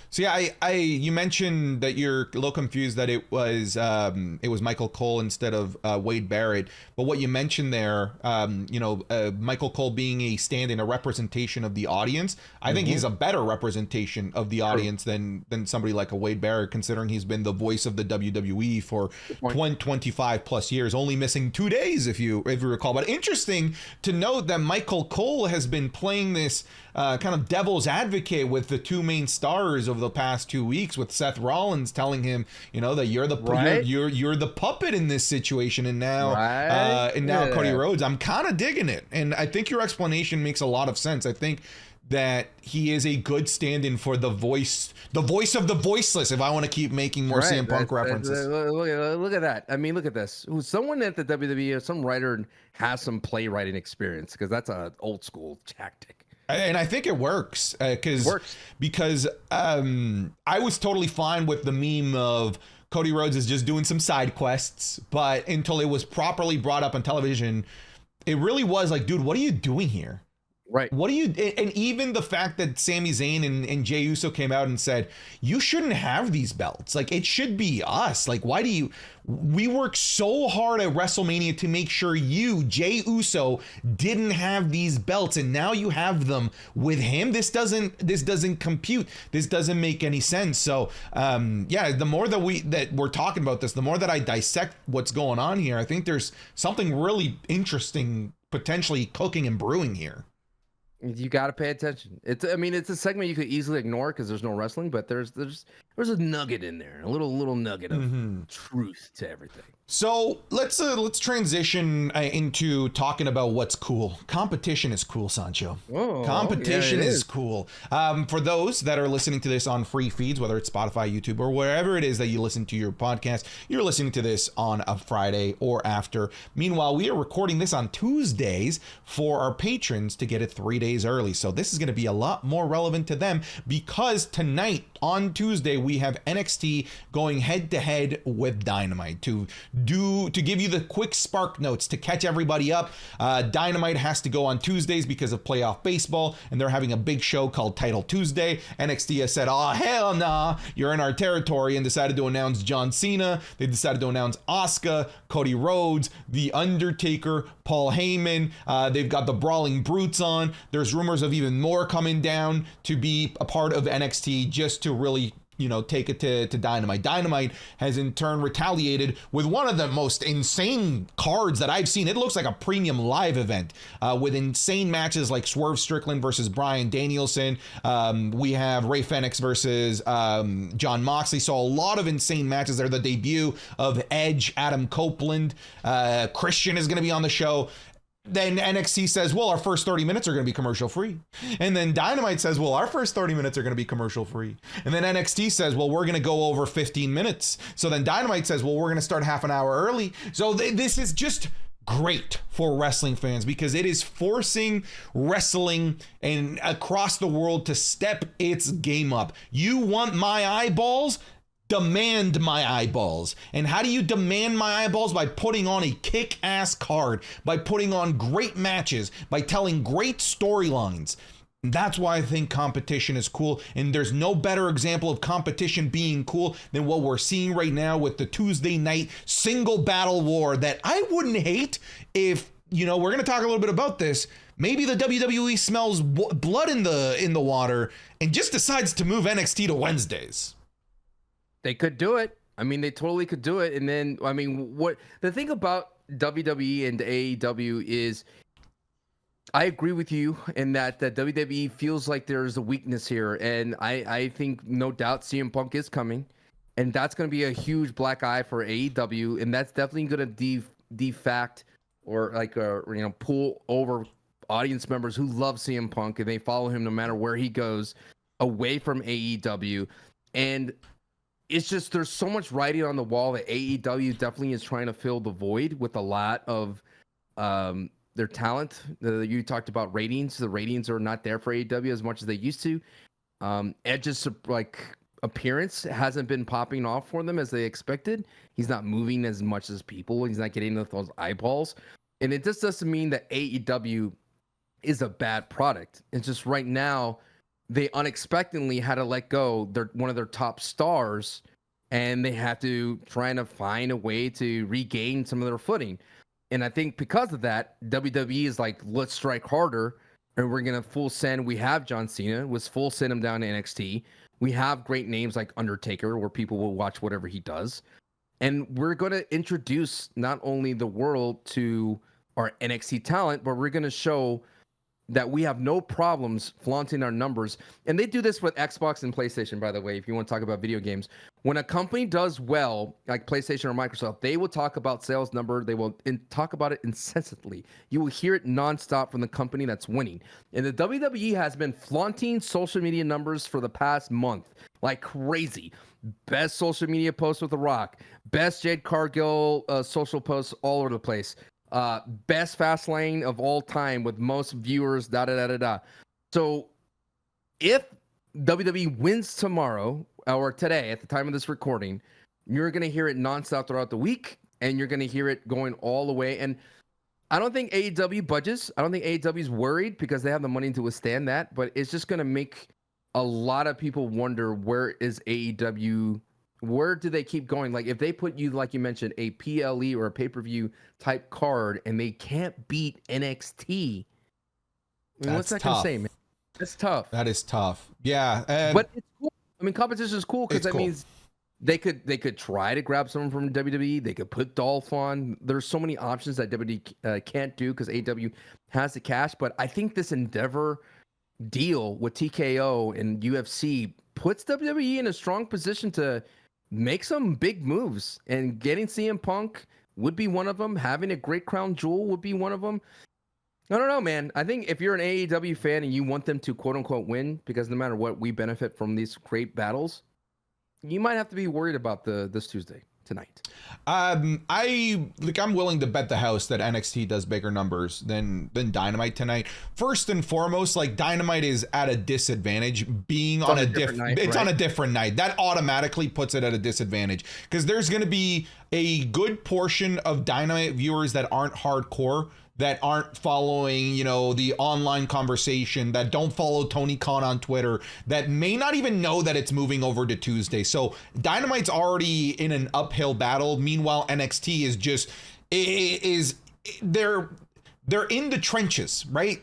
So yeah, you mentioned that you're a little confused that it was Michael Cole instead of Wade Barrett. But what you mentioned there, Michael Cole being a stand-in, a representation of the audience, I think he's a better representation of the audience than somebody like a Wade Barrett, considering he's been the voice of the WWE for 25 plus years, only missing 2 days if you recall. But interesting to note that Michael Cole has been playing this kind of devil's advocate with the two main stars of the past 2 weeks, with Seth Rollins telling him, that you're the you're the puppet in this situation, and now Cody Rhodes. I'm kind of digging it, and I think your explanation makes a lot of sense. I think that he is a good stand-in for the voice of the voiceless, if I want to keep making more CM Punk references. Look at that. I mean, look at this. Someone at the WWE or some writer has some playwriting experience, because that's an old school tactic. And I think it works because I was totally fine with the meme of Cody Rhodes is just doing some side quests, but until it was properly brought up on television, it really was like, dude, what are you doing here? Right. And even the fact that Sami Zayn and Jey Uso came out and said, you shouldn't have these belts. Like, it should be us. Like, we worked so hard at WrestleMania to make sure you, Jey Uso, didn't have these belts, and now you have them with him. This doesn't compute. This doesn't make any sense. So, the more that we're talking about this, the more that I dissect what's going on here, I think there's something really interesting potentially cooking and brewing here. You got to pay attention. It's a segment you could easily ignore because there's no wrestling, but there's a nugget in there, a little nugget of truth to everything. So let's transition into talking about what's cool. Competition is cool, Sancho. Competition is cool. For those that are listening to this on free feeds, whether it's Spotify, YouTube, or wherever it is that you listen to your podcast, you're listening to this on a Friday or after. Meanwhile, we are recording this on Tuesdays for our patrons to get it 3 days early. So this is going to be a lot more relevant to them, because tonight on Tuesday we have NXT going head to head with Dynamite to to give you the quick spark notes to catch everybody up. Dynamite has to go on Tuesdays because of playoff baseball, and they're having a big show called Title Tuesday. NXT has said, oh, hell nah, you're in our territory, and decided to announce John Cena. They decided to announce Asuka, Cody Rhodes, The Undertaker, Paul Heyman. They've got the Brawling Brutes on. There's rumors of even more coming down to be a part of NXT just to really, take it to Dynamite. Dynamite has in turn retaliated with one of the most insane cards that I've seen. It looks like a premium live event with insane matches like Swerve Strickland versus Bryan Danielson. We have Rey Fenix versus John Moxley. So a lot of insane matches there. The debut of Edge, Adam Copeland. Christian is going to be on the show. Then NXT says, well, our first 30 minutes are going to be commercial free. And then Dynamite says, well, our first 30 minutes are going to be commercial free. And then NXT says, well, we're going to go over 15 minutes. So then Dynamite says, well, we're going to start half an hour early. So this is just great for wrestling fans because it is forcing wrestling and across the world to step its game up. You want my eyeballs? Demand my eyeballs. And how do you demand my eyeballs? By putting on a kick-ass card, by putting on great matches, by telling great storylines. That's why I think competition is cool. And there's no better example of competition being cool than what we're seeing right now with the Tuesday night single battle war that I wouldn't hate if, we're going to talk a little bit about this. Maybe the WWE smells blood in the water and just decides to move NXT to Wednesdays. They could do it. I mean, they totally could do it. And then, what the thing about WWE and AEW is, I agree with you in that WWE feels like there's a weakness here. And I think no doubt CM Punk is coming. And that's going to be a huge black eye for AEW. And that's definitely going to defact or pull over audience members who love CM Punk and they follow him no matter where he goes away from AEW. And it's just there's so much writing on the wall that AEW definitely is trying to fill the void with a lot of their talent. You talked about ratings. The ratings are not there for AEW as much as they used to. Edge's appearance hasn't been popping off for them as they expected. He's not moving as much as people. He's not getting those eyeballs. And it just doesn't mean that AEW is a bad product. It's just right now, they unexpectedly had to let go one of their top stars, and they had to try to find a way to regain some of their footing. And I think because of that, WWE is like, let's strike harder, and we're going to full send. We have John Cena, was full send him down to NXT. We have great names like Undertaker, where people will watch whatever he does. And we're going to introduce not only the world to our NXT talent, but we're going to show that we have no problems flaunting our numbers. And they do this with Xbox and PlayStation, by the way, if you want to talk about video games. When a company does well, like PlayStation or Microsoft, they will talk about sales number. They will talk about it incessantly. You will hear it nonstop from the company that's winning. And the WWE has been flaunting social media numbers for the past month like crazy. Best social media post with The Rock. Best Jade Cargill social posts all over the place. Best Fastlane of all time with most viewers, So if WWE wins tomorrow or today at the time of this recording, you're going to hear it nonstop throughout the week, and you're going to hear it going all the way. And I don't think AEW budges. I don't think AEW is worried because they have the money to withstand that, but it's just going to make a lot of people wonder, where is AEW? Where do they keep going? Like if they put you, like you mentioned, a PLE or a pay-per-view type card and they can't beat NXT, what's that going to say, man? That's tough. That is tough. Yeah. But it's cool. I mean, competition is cool because that means they could try to grab someone from WWE. They could put Dolph on. There's so many options that WWE can't do because AEW has the cash. But I think this Endeavor deal with TKO and UFC puts WWE in a strong position to make some big moves, and getting CM Punk would be one of them. Having a great crown jewel would be one of them. I don't know, man. I think if you're an AEW fan and you want them to quote unquote win, because no matter what, we benefit from these great battles, you might have to be worried about this Tuesday. tonight? I'm willing to bet the house that NXT does bigger numbers than Dynamite tonight. First and foremost, like, Dynamite is at a disadvantage being on a different night. It's on a different night. That automatically puts it at a disadvantage because there's going to be a good portion of Dynamite viewers that aren't hardcore, that aren't following, the online conversation, that don't follow Tony Khan on Twitter, that may not even know that it's moving over to Tuesday. So Dynamite's already in an uphill battle. Meanwhile, NXT they're in the trenches, right?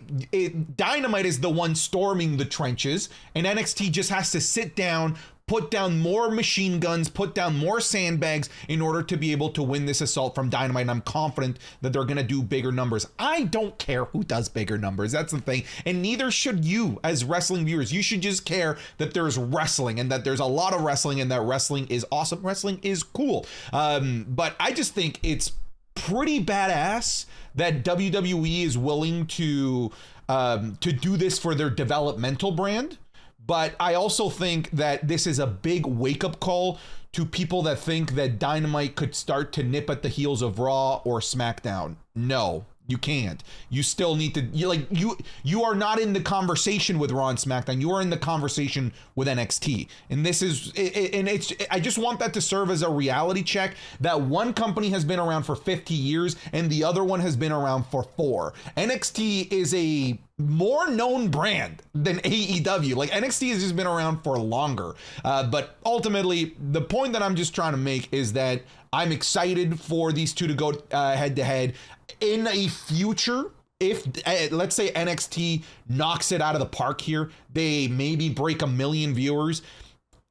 Dynamite is the one storming the trenches, and NXT just has to sit down, put down more machine guns, put down more sandbags in order to be able to win this assault from Dynamite. And I'm confident that they're going to do bigger numbers. I don't care who does bigger numbers. That's the thing. And neither should you as wrestling viewers. You should just care that there's wrestling and that there's a lot of wrestling and that wrestling is awesome. Wrestling is cool. But I just think it's pretty badass that WWE is willing to do this for their developmental brand. But I also think that this is a big wake-up call to people that think that Dynamite could start to nip at the heels of Raw or SmackDown. No, you can't. You still need to, you are not in the conversation with Raw and SmackDown. You are in the conversation with NXT. And this is, I just want that to serve as a reality check that one company has been around for 50 years and the other one has been around for 4. NXT is a more known brand than AEW. Like, NXT has just been around for longer. But ultimately, the point that I'm just trying to make is that I'm excited for these two to go head to head in a future. If let's say NXT knocks it out of the park here, they maybe break 1 million viewers.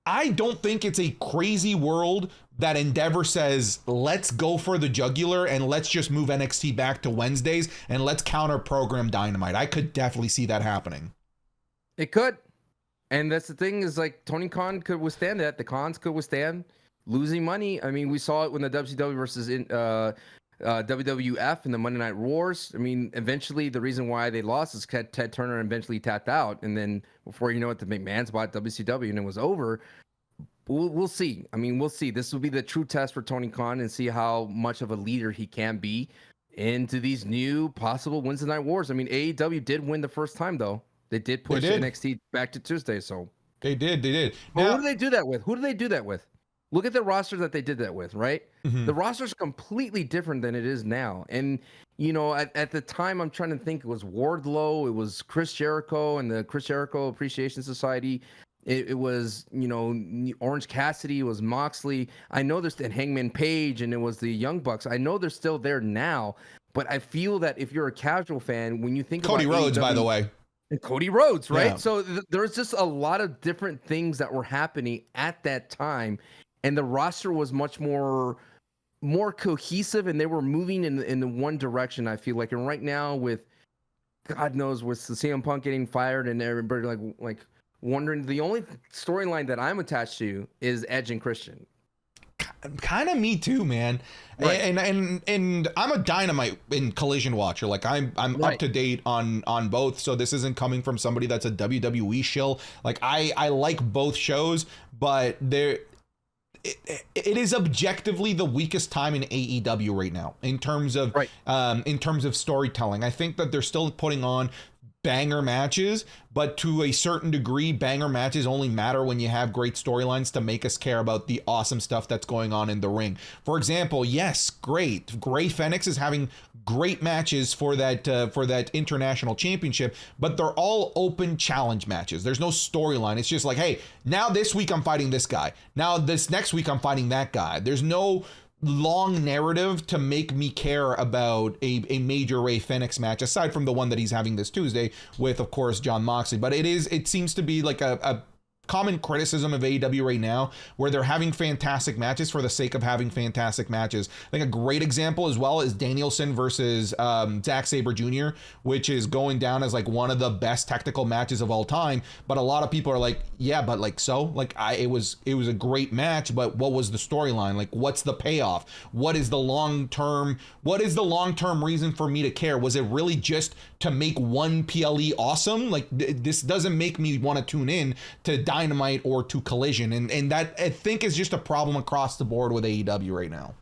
I don't think it's a crazy world that Endeavor says, let's go for the jugular and let's just move NXT back to Wednesdays and let's counter program Dynamite. I could definitely see that happening. It could. And that's the thing, is like, Tony Khan could withstand that. The Khans could withstand losing money. I mean, we saw it when the WCW versus WWF and the Monday Night Wars. I mean, eventually the reason why they lost is Ted Turner eventually tapped out. And then before you know it, the McMahons bought WCW and it was over. We'll see. I mean, we'll see. This will be the true test for Tony Khan and see how much of a leader he can be into these new possible Wednesday Night Wars. I mean, AEW did win the first time, though. They did push NXT back to Tuesday, so. They did. Now, who do they do that with? Who do they do that with? Look at the roster that they did that with, right? Mm-hmm. The roster's completely different than it is now. And, at the time, I'm trying to think, it was Wardlow, it was Chris Jericho and the Chris Jericho Appreciation Society. It was, Orange Cassidy, it was Moxley. I know there's and Hangman Page, and it was the Young Bucks. I know they're still there now, but I feel that if you're a casual fan, when you think Cody about Rhodes, by the way. And Cody Rhodes, right? Yeah. So there's just a lot of different things that were happening at that time, and the roster was much more cohesive, and they were moving in the one direction, I feel like. And right now, with God knows, with CM Punk getting fired and everybody like wondering, the only storyline that I'm attached to is Edge and Christian. Kind of me too, man. Right. And I'm a Dynamite and Collision watcher. Like, I'm right. Up to date on both. So this isn't coming from somebody that's a WWE shill. Like, I like both shows, but it is objectively the weakest time in AEW right now in terms of storytelling. I think that they're still putting on banger matches, but to a certain degree, banger matches only matter when you have great storylines to make us care about the awesome stuff that's going on in the ring. For example, yes, great. Gray Fenix is having great matches for that international championship, but they're all open challenge matches. There's no storyline. It's just like, hey, now this week I'm fighting this guy. Now this next week I'm fighting that guy. There's no long narrative to make me care about a major Ray Fenix match, aside from the one that he's having this Tuesday with, of course, Jon Moxley. But it seems to be like a common criticism of AEW right now, where they're having fantastic matches for the sake of having fantastic matches. I think a great example as well is Danielson versus Zack Sabre Jr., which is going down as like one of the best technical matches of all time. But a lot of people are like, yeah, but like, so like it was a great match, but what was the storyline? Like, what's the payoff? What is the long-term reason for me to care? Was it really just to make one PLE awesome? Like, this doesn't make me want to tune in to Dynamite or to Collision. And that, I think, is just a problem across the board with AEW right now.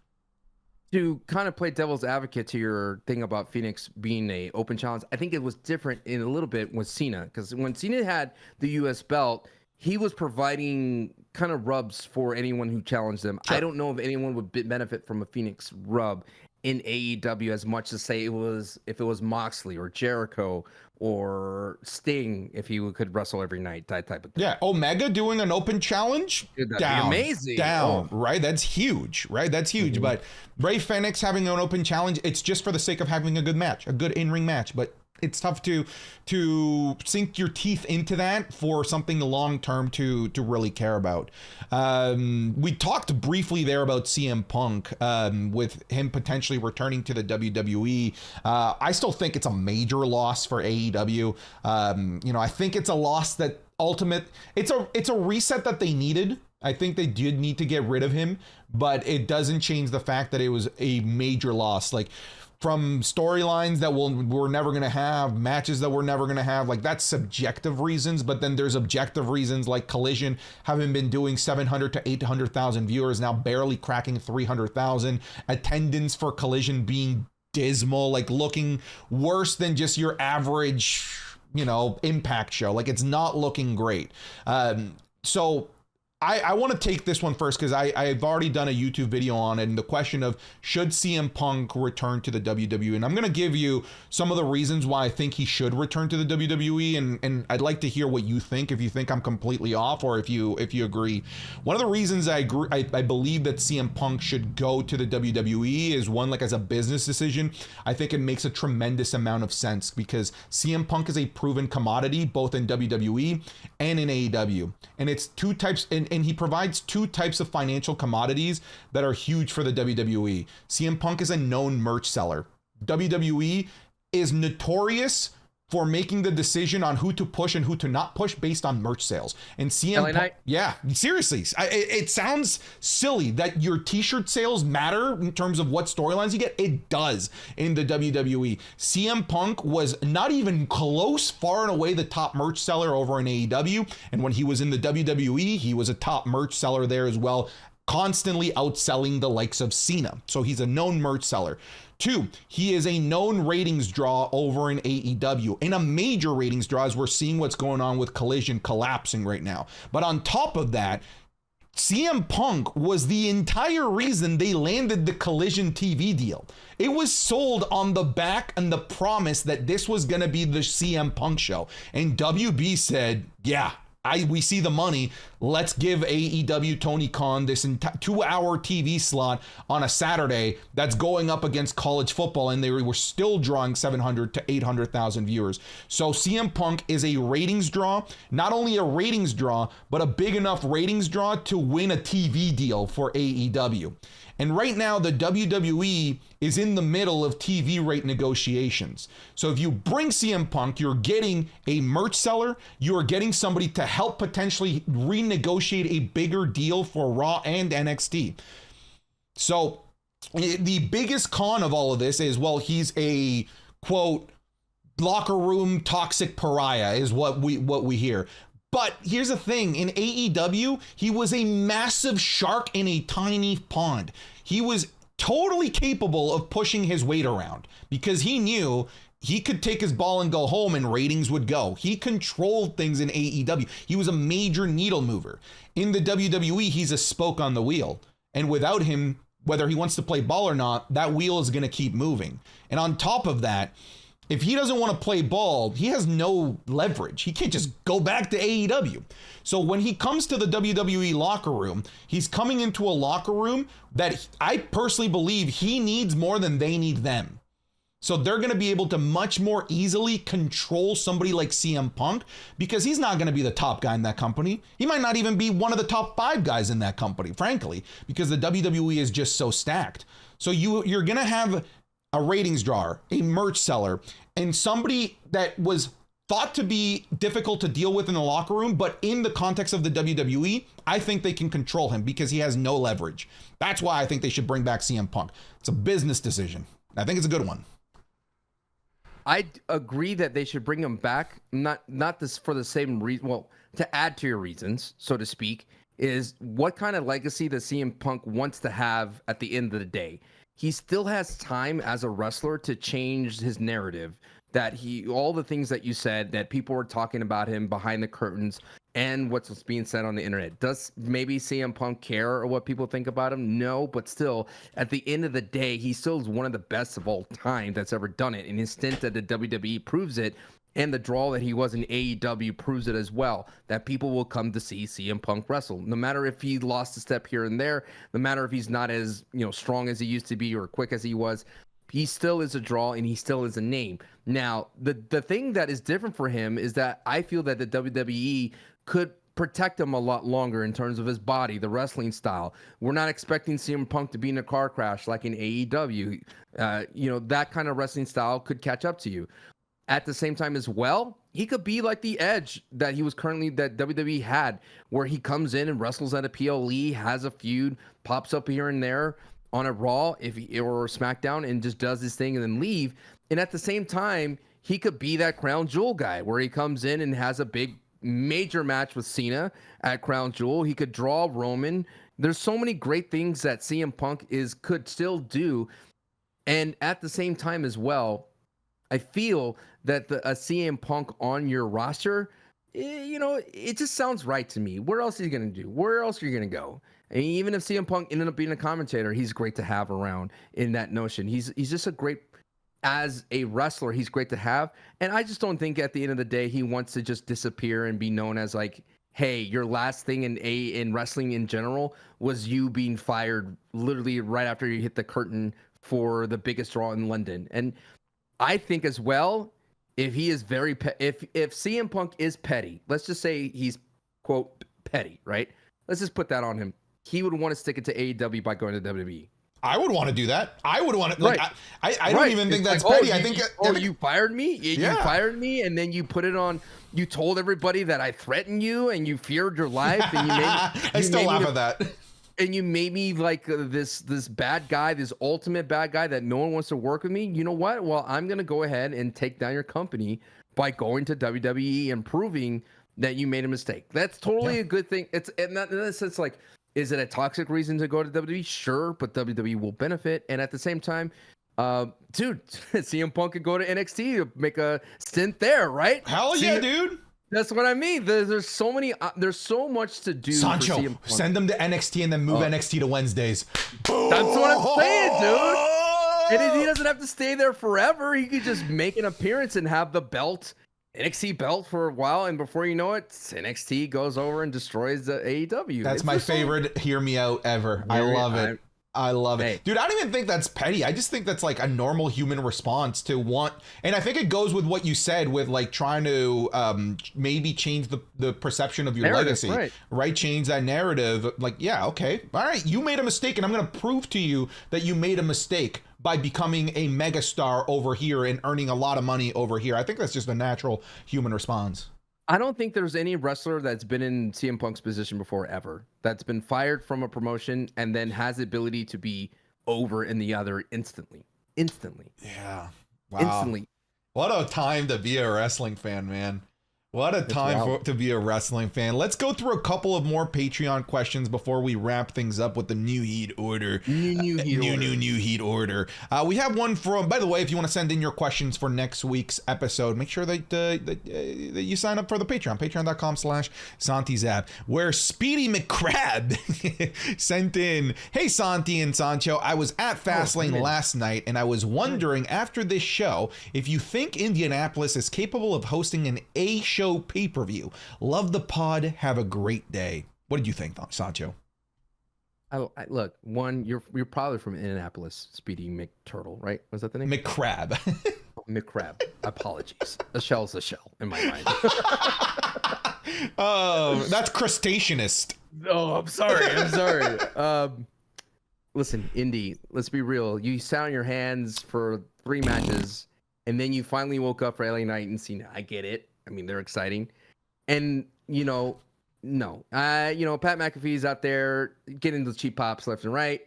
To kind of play devil's advocate to your thing about Phoenix being a open challenge, I think it was different in a little bit with Cena, because when Cena had the US belt, he was providing kind of rubs for anyone who challenged them. Sure. I don't know if anyone would benefit from a Phoenix rub in AEW as much as say if it was Moxley or Jericho or Sting, if he could wrestle every night, that type of thing. Yeah, Omega doing an open challenge, dude, that'd be amazing. Down, right? That's huge, right? That's huge. Mm-hmm. But Rey Fenix having an open challenge, it's just for the sake of having a good match, a good in-ring match. But it's tough to sink your teeth into that for something long term to really care about. We talked briefly there about CM Punk with him potentially returning to the WWE. I still think it's a major loss for AEW. I think it's a loss that it's a reset that they needed. I think they did need to get rid of him, but it doesn't change the fact that it was a major loss. Like, from storylines that we're never going to have, matches that we're never going to have, like, that's subjective reasons. But then there's objective reasons, like Collision having been doing 700 to 800,000 viewers, now barely cracking 300,000. Attendance for Collision being dismal, like looking worse than just your average, Impact show. Like, it's not looking great. So I want to take this one first because I've already done a YouTube video on it, and the question of should CM Punk return to the WWE, and I'm going to give you some of the reasons why I think he should return to the WWE, and I'd like to hear what you think, if you think I'm completely off or if you agree. One of the reasons I believe that CM Punk should go to the WWE is one, like, as a business decision. I think it makes a tremendous amount of sense because CM Punk is a proven commodity both in WWE and in AEW, and it's two types, and he provides two types of financial commodities that are huge for the WWE. CM Punk is a known merch seller. WWE is notorious for making the decision on who to push and who to not push based on merch sales. And CM Punk, yeah, seriously, it sounds silly that your t-shirt sales matter in terms of what storylines you get. It does in the WWE. CM Punk was not even close, far and away the top merch seller over in AEW. And when he was in the WWE, he was a top merch seller there as well, constantly outselling the likes of Cena. So he's a known merch seller. 2, he is a known ratings draw over in AEW, and a major ratings draw as we're seeing what's going on with Collision collapsing right now. But on top of that, CM Punk was the entire reason they landed the Collision TV deal. It was sold on the back and the promise that this was going to be the CM Punk show. And WB said, yeah, we see the money. Let's give AEW Tony Khan this 2-hour TV slot on a Saturday that's going up against college football, and they were still drawing 700 to 800,000 viewers. So CM Punk is a ratings draw, not only a ratings draw, but a big enough ratings draw to win a TV deal for AEW. And right now, the WWE is in the middle of TV rate negotiations. So if you bring CM Punk, you're getting a merch seller, you're getting somebody to help potentially renegotiate a bigger deal for Raw and NXT. So the biggest con of all of this is, well, he's a, quote, locker room toxic pariah is what we hear. But here's the thing, in AEW, he was a massive shark in a tiny pond. He was totally capable of pushing his weight around because he knew he could take his ball and go home and ratings would go. He controlled things in AEW. He was a major needle mover. In the WWE, he's a spoke on the wheel. And without him, whether he wants to play ball or not, that wheel is going to keep moving. And on top of that, if he doesn't want to play ball, he has no leverage. He can't just go back to AEW. So when he comes to the WWE locker room, he's coming into a locker room that I personally believe he needs more than they need them. So they're going to be able to much more easily control somebody like CM Punk because he's not going to be the top guy in that company. He might not even be one of the top 5 guys in that company, frankly, because the WWE is just so stacked. So you're going to have a ratings drawer, a merch seller, and somebody that was thought to be difficult to deal with in the locker room, but in the context of the WWE, I think they can control him because he has no leverage. That's why I think they should bring back CM Punk. It's a business decision. I think it's a good one. I agree that they should bring him back. Not this for the same reason. Well, to add to your reasons, so to speak, is what kind of legacy that CM Punk wants to have at the end of the day. He still has time as a wrestler to change his narrative. That all the things that you said, that people were talking about him behind the curtains and what's being said on the internet. Does maybe CM Punk care or what people think about him? No, but still, at the end of the day, he still is one of the best of all time that's ever done it. And his stint at the WWE proves it. And the draw that he was in AEW proves it as well, that people will come to see CM Punk wrestle. No matter if he lost a step here and there, no matter if he's not as strong as he used to be or quick as he was, he still is a draw and he still is a name. Now, the thing that is different for him is that I feel that the WWE could protect him a lot longer in terms of his body, the wrestling style. We're not expecting CM Punk to be in a car crash like in AEW. That kind of wrestling style could catch up to you. At the same time as well, he could be like the Edge that WWE had, where he comes in and wrestles at a PLE, has a feud, pops up here and there on a Raw or SmackDown and just does his thing and then leave. And at the same time, he could be that Crown Jewel guy where he comes in and has a big major match with Cena at Crown Jewel. He could draw Roman. There's so many great things that CM Punk could still do. And at the same time as well, I feel that a CM Punk on your roster, it just sounds right to me. Where else are you going to do? Where else are you going to go? And even if CM Punk ended up being a commentator, he's great to have around in that notion. He's just a great, as a wrestler, he's great to have. And I just don't think at the end of the day, he wants to just disappear and be known as like, hey, your last thing in wrestling in general was you being fired literally right after you hit the curtain for the biggest draw in London. And I think as well, if he is if CM Punk is petty, let's just say he's quote petty, right? Let's just put that on him. He would want to stick it to AEW by going to WWE. I would want to do that. I would want to. Like, right. I don't even think that's petty. I think. You fired me. You fired me, and then you put it on. You told everybody that I threatened you, and you feared your life, and you made. I still laugh at that. And you made me like this bad guy, this ultimate bad guy that no one wants to work with me. You know what? Well, I'm going to go ahead and take down your company by going to WWE and proving that you made a mistake. That's totally a good thing. It's in that sense, like, is it a toxic reason to go to WWE? Sure, but WWE will benefit. And at the same time, dude, CM Punk could go to NXT to make a stint there, right? Hell yeah, dude. That's what I mean. There's so many. There's so much to do. Sancho, send them to NXT and then move NXT to Wednesdays. Boom. That's what I'm saying, dude. And he doesn't have to stay there forever. He could just make an appearance and have the belt, NXT belt, for a while, and before you know it, NXT goes over and destroys the AEW. That's my favorite "Hear Me Out" ever. I love it. I love it. Dude, I don't even think that's petty. I just think that's like a normal human response to want, and I think it goes with what you said with like trying to maybe change the perception of your legacy, right? Change that narrative. Like, yeah, okay. All right. You made a mistake and I'm going to prove to you that you made a mistake by becoming a megastar over here and earning a lot of money over here. I think that's just a natural human response. I don't think there's any wrestler that's been in CM Punk's position before ever that's been fired from a promotion and then has the ability to be over in the other instantly. Yeah. Wow. Instantly. What a time to be a wrestling fan, man. What a time to be a wrestling fan. Let's go through a couple of more Patreon questions before we wrap things up with the New Heat Order. New Heat Order. We have one from, by the way, if you want to send in your questions for next week's episode, make sure that you sign up for the Patreon, patreon.com/SantiZap, where Speedy McCrab sent in, hey, Santi and Sancho, I was at Fastlane last night, and I was wondering after this show if you think Indianapolis is capable of hosting an A-show pay-per-view. Love the pod. Have a great day. What did you think, Sancho? Look, one, you're probably from Indianapolis, Speedy McTurtle, right? Was that the name? McCrab. McCrab. Apologies. A shell's a shell in my mind. Oh, that's crustaceanist. Oh, I'm sorry. Listen, Indy, let's be real. You sat on your hands for 3 matches, and then you finally woke up for LA Knight and Cena. I get it. I mean, they're exciting. And, no. Pat McAfee's out there getting the cheap pops left and right.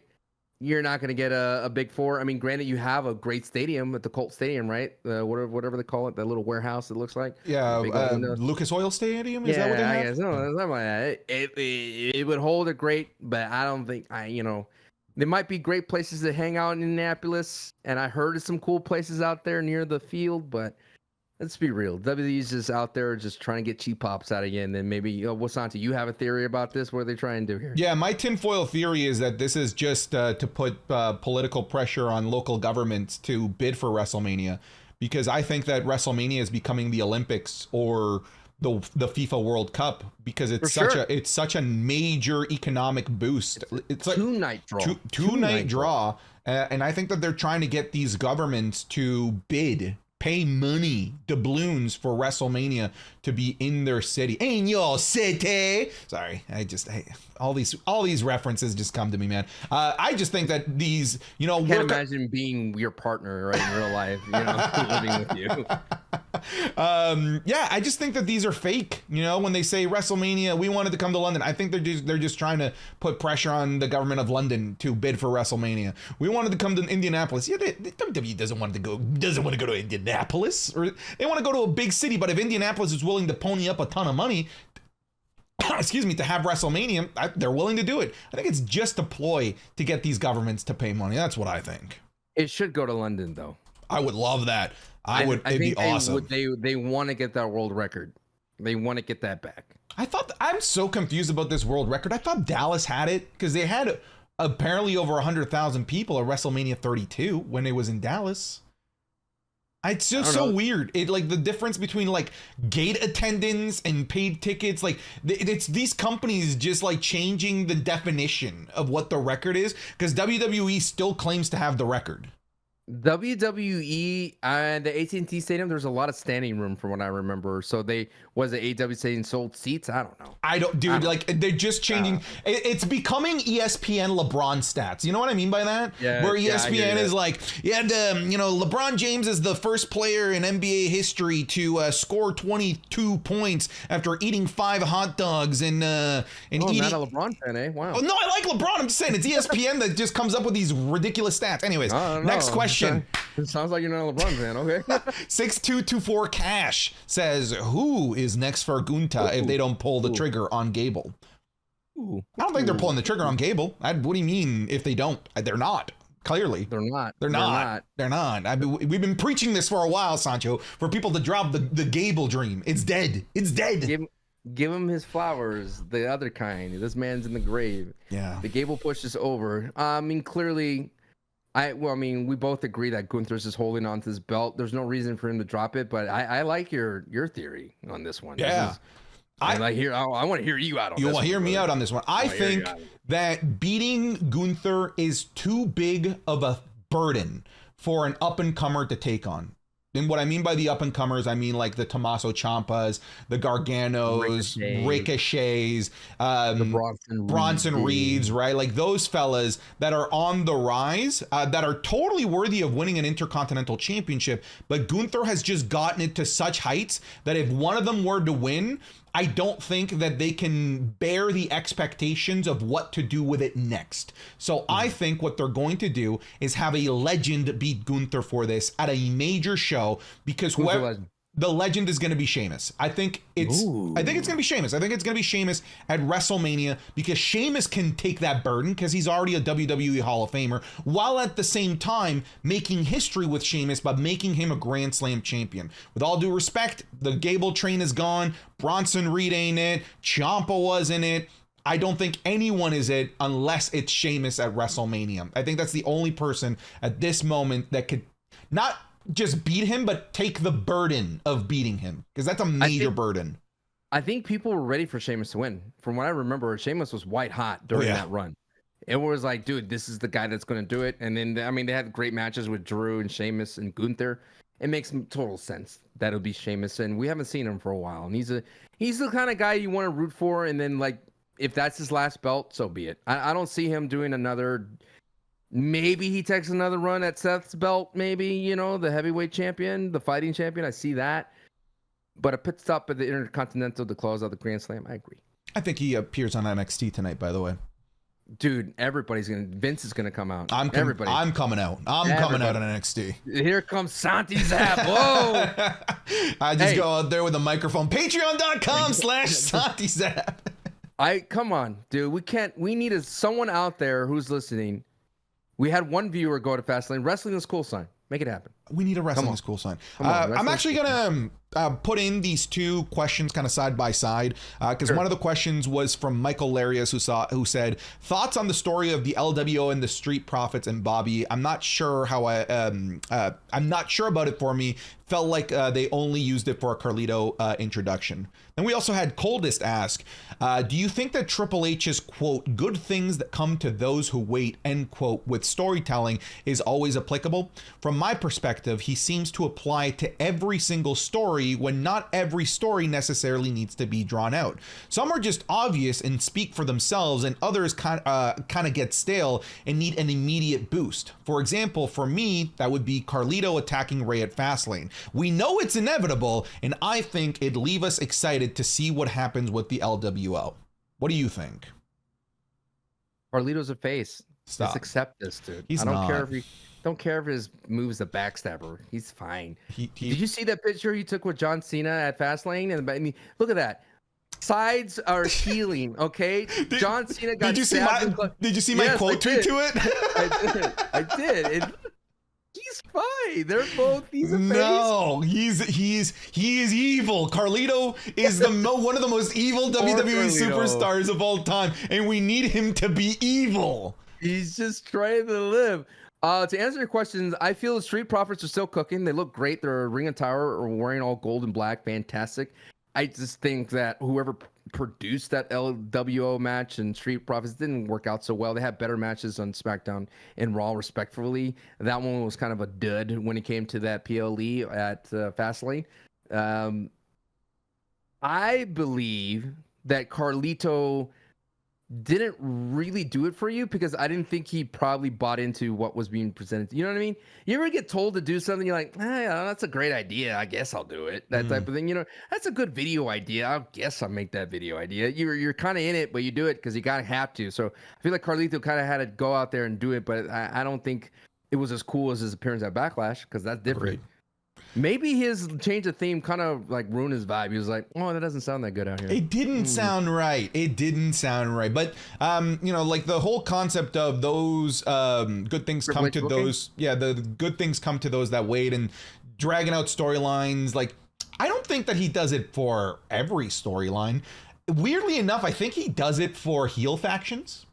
you're not going to get a big four. I mean, granted, you have a great stadium at the Colt Stadium, right? Whatever they call it, that little warehouse it looks like. Yeah, Lucas Oil Stadium, is that what they have? I guess. No, something like that. It would hold it great, but I don't think there might be great places to hang out in Indianapolis, and I heard of some cool places out there near the field, but let's be real. WWE's just out there just trying to get cheap pops out of you, and then maybe, Wasanti, you have a theory about this? What are they trying to do here? Yeah, my tinfoil theory is that this is just to put political pressure on local governments to bid for WrestleMania, because I think that WrestleMania is becoming the Olympics or the FIFA World Cup, because it's such a major economic boost. It's like two-night draw. Two-night draw, and I think that they're trying to get these governments to pay money, doubloons for WrestleMania to be in their city. In your city. Sorry, all these references just come to me, man. I just think that these, I can't imagine being your partner, right, in real life, living with you. Yeah, I just think that these are fake. When they say WrestleMania, we wanted to come to London, I think they're just trying to put pressure on the government of London to bid for WrestleMania. We wanted to come to Indianapolis. Yeah, WWE doesn't want to go to Indianapolis, or they want to go to a big city. But if Indianapolis is willing to pony up a ton of money, excuse me, to have WrestleMania, they're willing to do it. I think it's just a ploy to get these governments to pay money. That's what I think. It should go to London, though. I would love that. It'd be awesome. They want to get that world record. They want to get that back. I'm so confused about this world record. I thought Dallas had it because they had apparently over 100,000 people at WrestleMania 32 when it was in Dallas. It's just so weird. It like the difference between like gate attendance and paid tickets. Like it's these companies just like changing the definition of what the record is, because WWE still claims to have the record. WWE and the AT&T Stadium, there's a lot of standing room from what I remember. So the AEW Stadium sold seats? I don't know. They're just changing. It's becoming ESPN LeBron stats. You know what I mean by that? Yeah. Where ESPN is like, LeBron James is the first player in NBA history to score 22 points after eating 5 hot dogs and eating. Not a LeBron fan, eh? Wow. Oh, no, I like LeBron. I'm just saying it's ESPN that just comes up with these ridiculous stats. Anyways, next question. It sounds like you're not a LeBron fan. Okay. 6224 Cash says, who is next for Gunta if they don't pull the trigger on Gable? I don't think they're pulling the trigger on Gable. What do you mean if they don't? They're not. Clearly. They're not. We've been preaching this for a while, Sancho, for people to drop the Gable dream. It's dead. It's dead. Give him his flowers, the other kind. This man's in the grave. Yeah. The Gable push is over. I mean, clearly... we both agree that Gunther's is holding on to his belt. There's no reason for him to drop it, but I like your theory on this one. Yeah. I want to hear you out on this one. You want to hear me out on this one. I think that beating Gunther is too big of a burden for an up-and-comer to take on. And what I mean by the up-and-comers, I mean like the Tommaso Ciampas, the Garganos, Ricochets, the Bronson Reeds, right? Like those fellas that are on the rise, that are totally worthy of winning an Intercontinental Championship. But Gunther has just gotten it to such heights that if one of them were to win, I don't think that they can bear the expectations of what to do with it next. So I think what they're going to do is have a legend beat Gunther for this at a major show, because the legend is going to be Sheamus. I think it's going to be Sheamus. I think it's going to be Sheamus at WrestleMania, because Sheamus can take that burden because he's already a WWE Hall of Famer, while at the same time making history with Sheamus by making him a Grand Slam champion. With all due respect, the Gable train is gone. Bronson Reed ain't it. Ciampa wasn't it. I don't think anyone is it unless it's Sheamus at WrestleMania. I think that's the only person at this moment that could not just beat him, but take the burden of beating him, because that's a major burden. I think people were ready for Sheamus to win. From what I remember, Sheamus was white hot during that run. It was like, dude, this is the guy that's going to do it. And then, they had great matches with Drew and Sheamus and Gunther. It makes total sense that it'll be Sheamus, and we haven't seen him for a while. And he's the kind of guy you want to root for. And then, like, if that's his last belt, so be it. I don't see him doing another. Maybe he takes another run at Seth's belt, maybe, the heavyweight champion, the fighting champion. I see that. But a pit stop at the Intercontinental to close out the Grand Slam, I agree. I think he appears on NXT tonight, by the way. Dude, Vince is gonna come out. I'm coming out. I'm coming out on NXT. Here comes Santi Zap. Whoa! I just go out there with a microphone. Patreon.com/Santi Zap. Come on, dude. We need someone out there who's listening. We had one viewer go to Fastlane. Wrestling is cool sign. Make it happen. We need a wrestling is cool sign. I'm actually going to put in these two questions kind of side by side because one of the questions was from Michael Larius who said, thoughts on the story of the LWO and the Street Profits and Bobby. I'm not sure I'm not sure about it for me. Felt like they only used it for a Carlito introduction. Then we also had Coldest ask, do you think that Triple H's, quote, good things that come to those who wait, end quote, with storytelling is always applicable? From my perspective, he seems to apply to every single story when not every story necessarily needs to be drawn out. Some are just obvious and speak for themselves, and others kind of get stale and need an immediate boost. For example, for me, that would be Carlito attacking Rey at Fastlane. We know it's inevitable, and I think it'd leave us excited to see what happens with the LWO. What do you think? Carlito's a face. Stop. Just accept this, dude. He's not. Don't care if his move's a backstabber. He's fine. Did you see that picture he took with John Cena at Fastlane? And I mean, look at that. Sides are healing, okay? John Cena got. Did you see my quote tweet to it? I did. He's fine. They're both. He's a face. No, he is evil. Carlito is one of the most evil WWE superstars of all time, and we need him to be evil. He's just trying to live. To answer your questions, I feel the Street Profits are still cooking. They look great. They're ring attire or wearing all gold and black. Fantastic. I just think that whoever produced that LWO match and Street Profits didn't work out so well. They had better matches on SmackDown and Raw, respectfully. That one was kind of a dud when it came to that PLE at Fastlane. I believe that Carlito didn't really do it for you because I didn't think he probably bought into what was being presented. You know what I mean? You ever get told to do something, you're like, that's a great idea. I guess I'll do it. That type of thing. You know, that's a good video idea. I guess I'll make that video idea. You're kind of in it, but you do it because you gotta have to. So I feel like Carlito kind of had to go out there and do it, but I don't think it was as cool as his appearance at Backlash because that's different. Great. Maybe his change of theme kind of like ruined his vibe. He was like, oh, that doesn't sound that good out here. It didn't sound right. But, like the whole concept of those good things come to those. Yeah, the good things come to those that wait and dragging out storylines. Like, I don't think that he does it for every storyline. Weirdly enough, I think he does it for heel factions.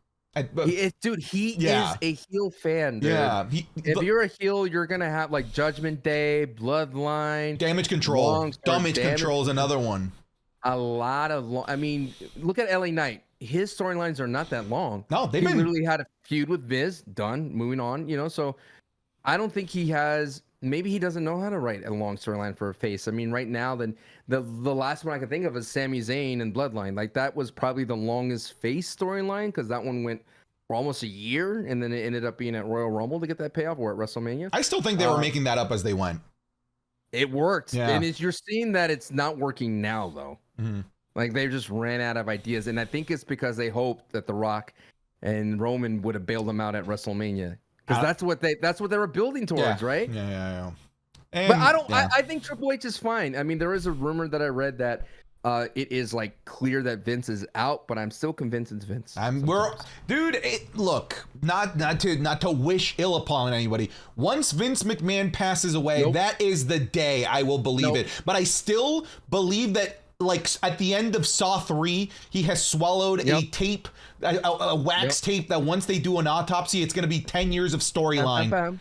Dude, he is a heel fan, dude. Yeah. If you're a heel, you're going to have like Judgment Day, Bloodline. Damage Control. Damage Control is another one. A lot of I mean, look at LA Knight. His storylines are not that long. No, he literally had a feud with Viz. Done. Moving on, so I don't think he has. Maybe he doesn't know how to write a long storyline for a face. I mean, right now, the last one I can think of is Sami Zayn and Bloodline. Like, that was probably the longest face storyline because that one went for almost a year, and then it ended up being at Royal Rumble to get that payoff or at WrestleMania. I still think they were making that up as they went. It worked. Yeah. And you're seeing that it's not working now, though. Mm-hmm. Like, they just ran out of ideas. And I think it's because they hoped that The Rock and Roman would have bailed them out at WrestleMania. Because that's what they were building towards, right? Yeah. And, but I think Triple H is fine. I mean, there is a rumor that I read that it is like clear that Vince is out, but I'm still convinced it's Vince. Look, not to wish ill upon anybody. Once Vince McMahon passes away, that is the day I will believe it. But I still believe that, like, at the end of Saw 3, he has swallowed a tape, a wax tape that once they do an autopsy, it's going to be 10 years of storyline.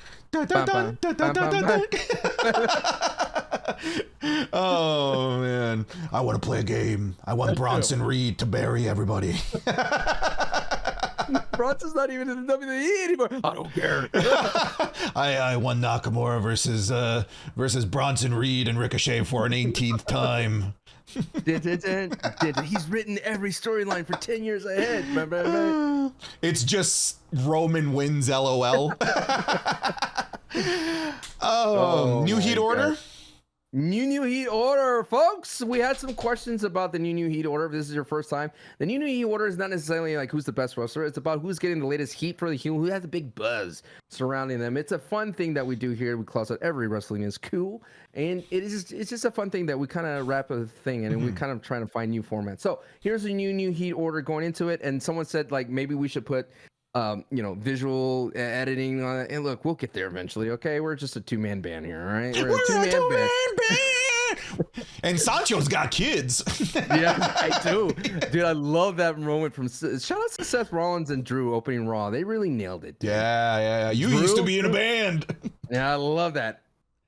Oh, man. I want to play a game. I want Bronson Reed to bury everybody. Bronson's not even in the WWE anymore. I don't care. I won Nakamura versus Bronson Reed and Ricochet for an 18th time. He's written every storyline for 10 years ahead. It's just Roman wins, LOL. New Heat Order? New Heat order, folks. We had some questions about the new Heat order. If this is your first time, the new Heat order is not necessarily like who's the best wrestler. It's about who's getting the latest heat for the Heat, who has a big buzz surrounding them. It's a fun thing that we do here. We call it every wrestling is cool, and it's just a fun thing that we kind of wrap a thing in, and we kind of trying to find new formats. So here's a new Heat order going into it, and someone said like maybe we should put visual editing on it. And look, we'll get there eventually. Okay, we're just a two-man band here, all right? We're a two-man band. And Sancho's got kids. Yeah, I do. Dude, I love that moment from shout out to Seth Rollins and Drew opening Raw. They really nailed it. Dude. Yeah. You Drew, used to be in a band. Yeah, I love that.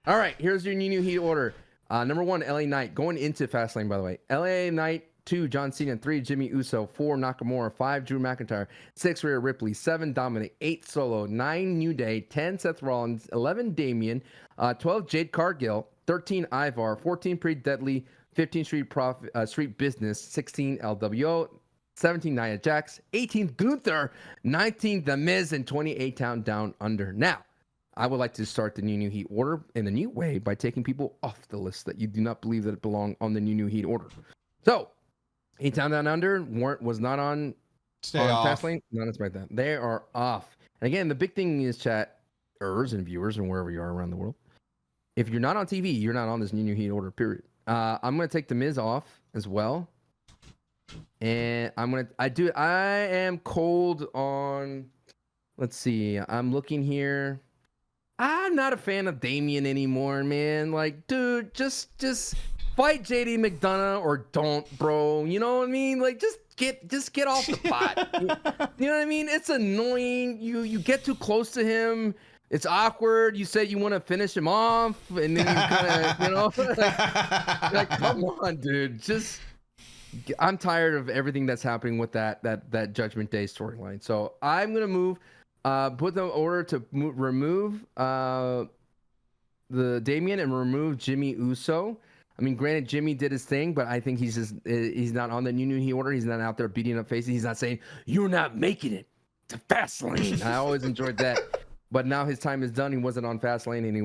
All right, here's your new Heat order. Number 1, LA Knight. Going into Fastlane, by the way. LA Knight. 2, John Cena. 3, Jimmy Uso. 4, Nakamura. 5, Drew McIntyre. 6, Rhea Ripley. 7, Dominic. 8, Solo. 9, New Day. 10, Seth Rollins. 11, Damian. 12, Jade Cargill. 13, Ivar. 14, Pretty Deadly. 15, Street Business. 16, LWO. 17, Nia Jax. 18, Gunther. 19, The Miz. And 28, Town Down Under. Now, I would like to start the new Heat order in a new way by taking people off the list that you do not believe that belong on the new Heat order. So, Town Down Under was not on Fastlane. None like that. They are off. And again, the big thing is chatters and viewers and wherever you are around the world. If you're not on TV, you're not on this new Heat order. Period. I'm gonna take the Miz off as well, and I am cold on. Let's see. I'm looking here. I'm not a fan of Damian anymore, man. Like, dude, just fight JD McDonough or don't, bro. You know what I mean? Like, just get off the pot. You know what I mean? It's annoying. You get too close to him. It's awkward. You say you want to finish him off, and then you kind of, like, come on, dude. I'm tired of everything that's happening with that Judgment Day storyline. So I'm gonna move. Put the order to remove the Damian and remove Jimmy Uso. I mean, granted, Jimmy did his thing, but I think he's not on the new Heat order. He's not out there beating up faces. He's not saying, "You're not making it to Fastlane." I always enjoyed that. But now his time is done. He wasn't on Fastlane, and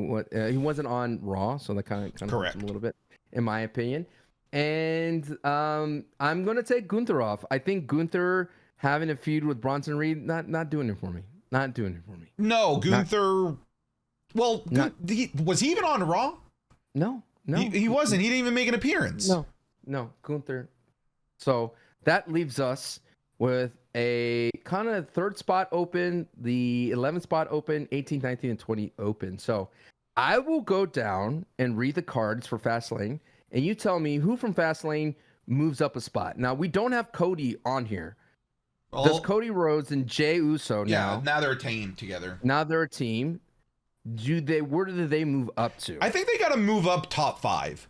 he wasn't on Raw, so that kind of hurts him a little bit, in my opinion. And I'm going to take Gunther off. I think Gunther having a feud with Bronson Reed, not doing it for me. Not doing it for me. No, Gunther. Was he even on Raw? No. He wasn't. He didn't even make an appearance. No, Gunther. So that leaves us with a kind of third spot open, the 11th spot open, 18, 19, and 20 open. So I will go down and read the cards for Fastlane, and you tell me who from Fastlane moves up a spot. Now, we don't have Cody on here. Does Cody Rhodes and Jey Uso now? Yeah, now they're a team together. Now they're a team. Where do they move up to? I think they got to move up top 5.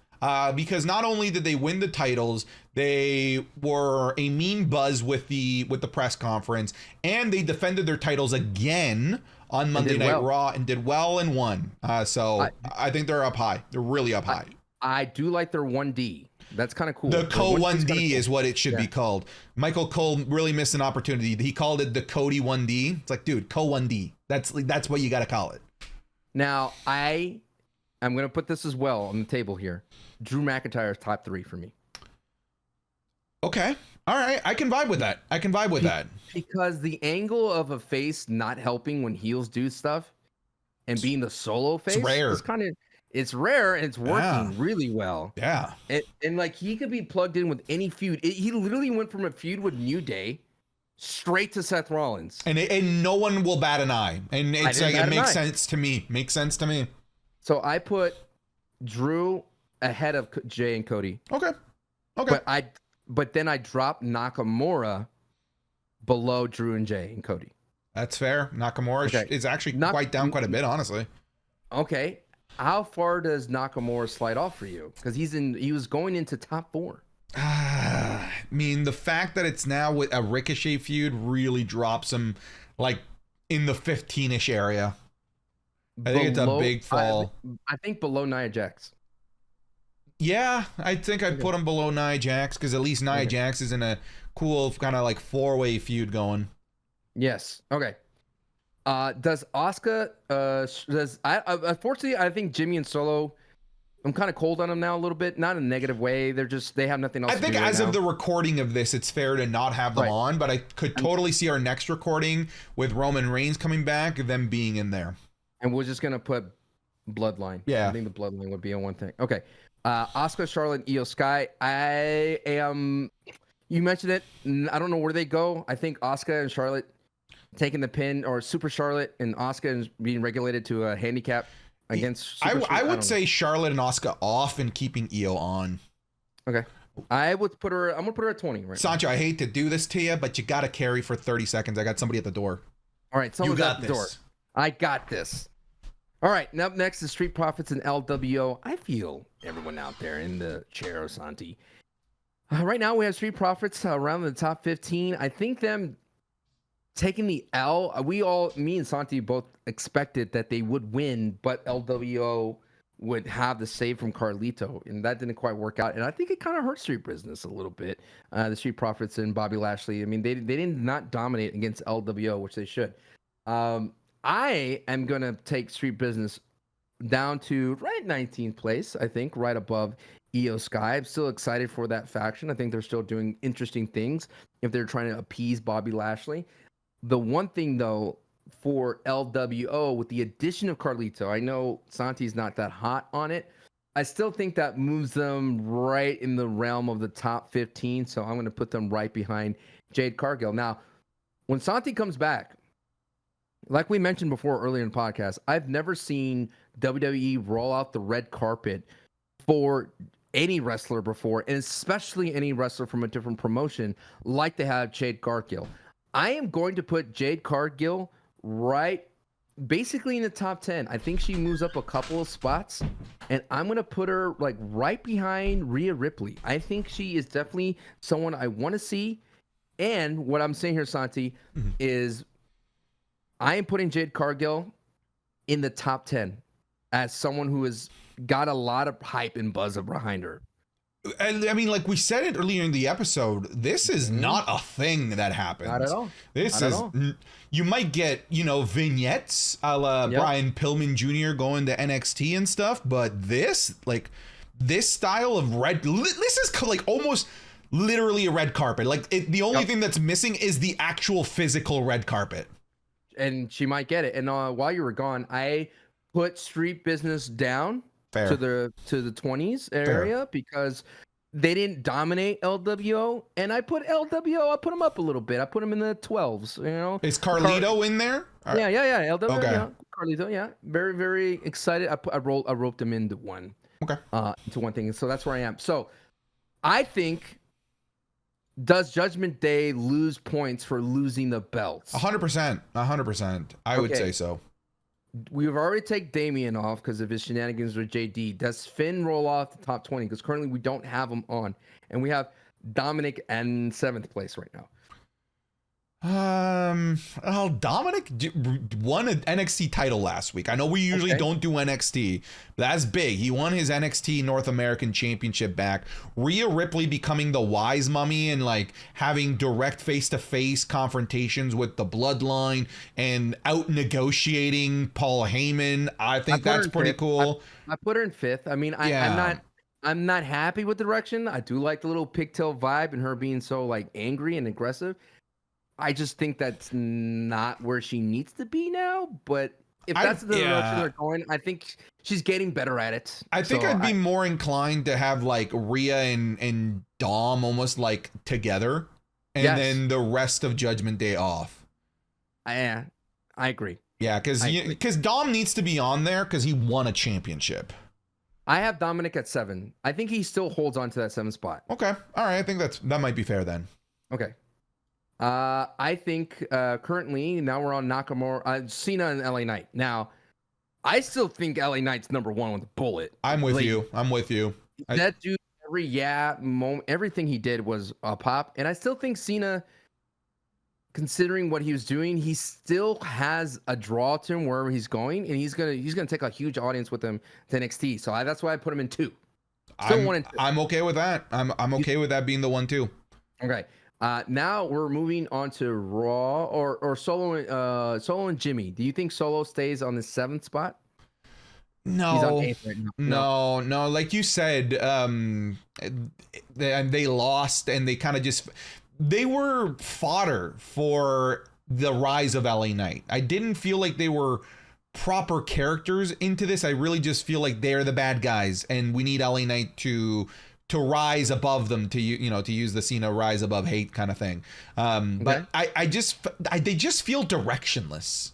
Because not only did they win the titles, they were a mean buzz with the press conference, and they defended their titles again on Monday Night Raw and did well and won. So I think they're up high. They're really up high. I do like their 1D. That's kind of cool. The Co 1D is what it should be called. Michael Cole really missed an opportunity. He called it the Cody 1D. It's like, dude, Co 1D. That's what you got to call it. Now, I'm going to put this as well on the table here. Drew McIntyre is top 3 for me. Okay. All right. I can vibe with that. Because the angle of a face not helping when heels do stuff and being the solo face is rare. It's rare and it's working really well. Yeah. And like he could be plugged in with any feud. He literally went from a feud with New Day straight to Seth Rollins. And no one will bat an eye. And it's like it makes sense to me. So I put Drew ahead of Jey and Cody. Okay. But then I dropped Nakamura below Drew and Jey and Cody. That's fair. Nakamura is actually quite a bit, honestly. Okay. How far does Nakamura slide off for you? Because he was going into top 4. I mean, the fact that it's now with a Ricochet feud really drops him like in the 15-ish area. I think it's a big fall. I think below Nia Jax. Yeah, I think I'd put him below Nia Jax because at least Nia Jax is in a cool kind of like 4-way feud going. Yes. Okay. Does Asuka? Unfortunately, I think Jimmy and Solo I'm kind of cold on them now a little bit, not in a negative way. They have nothing else. I think as of the recording of this, it's fair to not have them on, but I could totally see our next recording with Roman Reigns coming back, them being in there. And we're just gonna put Bloodline. Yeah, I think the Bloodline would be on one thing. Okay, Asuka, Charlotte, Io Sky. I am. You mentioned it. I don't know where they go. I think Asuka and Charlotte taking the pin, or Super Charlotte and Asuka being regulated to a handicap against. I would say Charlotte and Asuka off and keeping Io on. Okay. I'm gonna put her at 20 right Sancho, now. I hate to do this to you, but you got to carry for 30 seconds. I got somebody at the door. All right, someone's at the door. I got this. All right, now up next is Street Profits and LWO. I feel everyone out there in the chair, Santi. Right now we have Street Profits around the top 15. I think them taking the L. Me and Santi both expected that they would win, but LWO would have the save from Carlito, and that didn't quite work out. And I think it kind of hurt Street Business a little bit. The Street Profits and Bobby Lashley. I mean, they did not dominate against LWO, which they should. I am gonna take Street Business down to right 19th place. I think right above Io Sky. I'm still excited for that faction. I think they're still doing interesting things if they're trying to appease Bobby Lashley. The one thing though, for LWO, with the addition of Carlito, I know Santi's not that hot on it. I still think that moves them right in the realm of the top 15. So I'm going to put them right behind Jade Cargill. Now, when Santi comes back, like we mentioned before earlier in the podcast, I've never seen WWE roll out the red carpet for any wrestler before, and especially any wrestler from a different promotion like they have Jade Cargill. I am going to put Jade Cargill right basically in the top 10. I think she moves up a couple of spots, and I'm going to put her like right behind Rhea Ripley. I think she is definitely someone I want to see. And what I'm saying here, Santi, is I am putting Jade Cargill in the top 10 as someone who has got a lot of hype and buzz behind her. And I mean, like we said it earlier in the episode, this is not a thing that happens. Not at all. You might get, vignettes a la Brian Pillman Jr. going to NXT and stuff, but this style of this is like almost literally a red carpet. Like the only thing that's missing is the actual physical red carpet. And she might get it. And while you were gone, I put Street Business down to the 20s area because they didn't dominate LWO, and I put LWO. I put them up a little bit. I put them in the 12s. Is Carlito in there? Yeah. LWO. Okay. Yeah. Carlito. Yeah. Very, very excited. I roped them into one. Okay. Into one thing. So that's where I am. So I think, does Judgment Day lose points for losing the belts? 100%. 100%. I would say so. We've already taken Damian off because of his shenanigans with JD. Does Finn roll off the top 20? Because currently we don't have him on. And we have Dominic in 7th place right now. Dominic won an NXT title last week. I know we usually don't do NXT, but that's big. He won his NXT North American Championship back. Rhea Ripley becoming the wise mummy and like having direct face-to-face confrontations with the Bloodline and out negotiating Paul Heyman. I think that's pretty cool. I put her in 5th. I mean, I'm not happy with the direction. I do like the little pigtail vibe and her being so like angry and aggressive. I just think that's not where she needs to be now. But if that's the direction they're going, I think she's getting better at it. I think I'd be more inclined to have like Rhea and Dom almost like together, and then the rest of Judgment Day off. I agree. Yeah, because Dom needs to be on there because he won a championship. I have Dominic at 7. I think he still holds on to that 7th spot. Okay, all right. I think that might be fair then. Okay. I think currently now we're on Nakamura, Cena and LA Knight. Now, I still think LA Knight's number 1 with a bullet. I'm with you. That dude, everything he did was a pop, and I still think Cena, considering what he was doing, he still has a draw to him wherever he's going, and he's gonna take a huge audience with him to NXT. So that's why I put him in 2. Still 1 and 2. I'm okay with that. I'm okay with that being the 1 too. Okay. Now we're moving on to Raw or Solo and Jimmy. Do you think Solo stays on the 7th spot? He's on No, 8th right now. no. Like you said, they lost, and they kind of just they were fodder for the rise of LA Knight. I didn't feel like they were proper characters into this. I really just feel like they're the bad guys, and we need LA Knight to rise above them, to use the Cena rise above hate kind of thing. But they just feel directionless.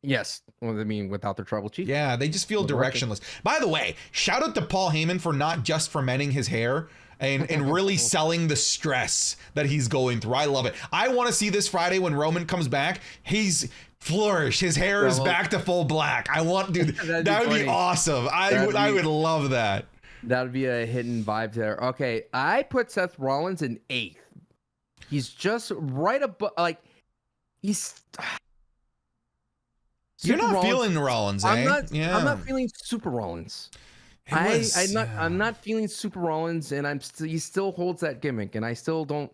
Yes. Well, I mean, without their tribal chief. Yeah, they just feel directionless. By the way, shout out to Paul Heyman for not just fermenting his hair and really selling the stress that he's going through. I love it. I want to see this Friday when Roman comes back. He's flourished. His hair is back to full black. I want, dude, that would be awesome. I would love that. That would be a hidden vibe there. Okay, I put Seth Rollins in 8th. He's just right above, like, he's... You're not feeling Rollins, eh? I'm not feeling Super Rollins. I'm not feeling Super Rollins, and he still holds that gimmick, and I still don't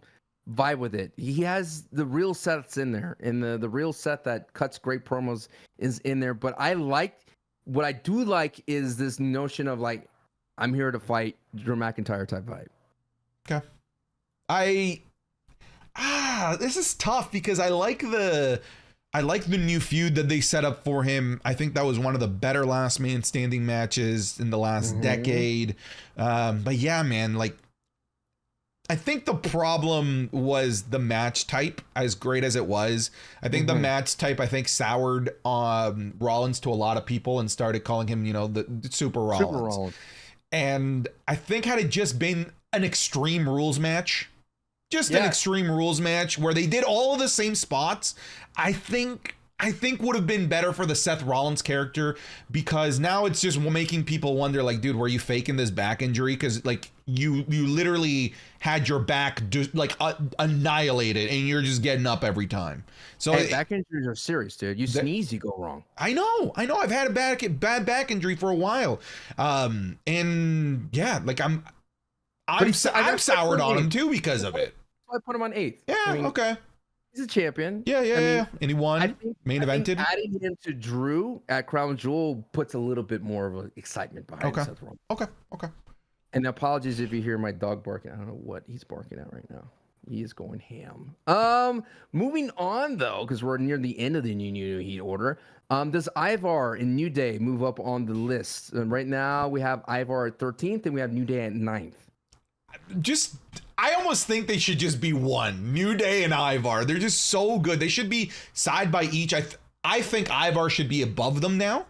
vibe with it. He has the real sets in there, and the real set that cuts great promos is in there. But what I do like is this notion of, like, I'm here to fight, Drew McIntyre type vibe. Okay. This is tough because I like the new feud that they set up for him. I think that was one of the better last man standing matches in the last decade. But yeah, man, like, I think the problem was the match type, as great as it was. I think the match type, soured Rollins to a lot of people and started calling him, the Super Rollins. And I think had it just been an Extreme Rules match, an Extreme Rules match where they did all of the same spots, I think would have been better for the Seth Rollins character, because now it's just making people wonder, like, dude, were you faking this back injury? Because, like, you literally had your back annihilated, and you're just getting up every time. So back injuries are serious, dude. You sneeze, you go wrong. I know. I've had a bad back injury for a while, and yeah, like I'm soured on him too because of it. I put him on 8th. Yeah, okay. He's a champion. Yeah. And he won. Main evented. Adding him to Drew at Crown Jewel puts a little bit more of an excitement behind Seth Rollins. Okay. And apologies if you hear my dog barking. I don't know what he's barking at right now. He is going ham. Moving on though, because we're near the end of the New Heat order. Does Ivar and New Day move up on the list? And right now we have Ivar at 13th and we have New Day at 9th. I almost think they should just be one. New Day and Ivar. They're just so good. They should be side by each. I think Ivar should be above them now.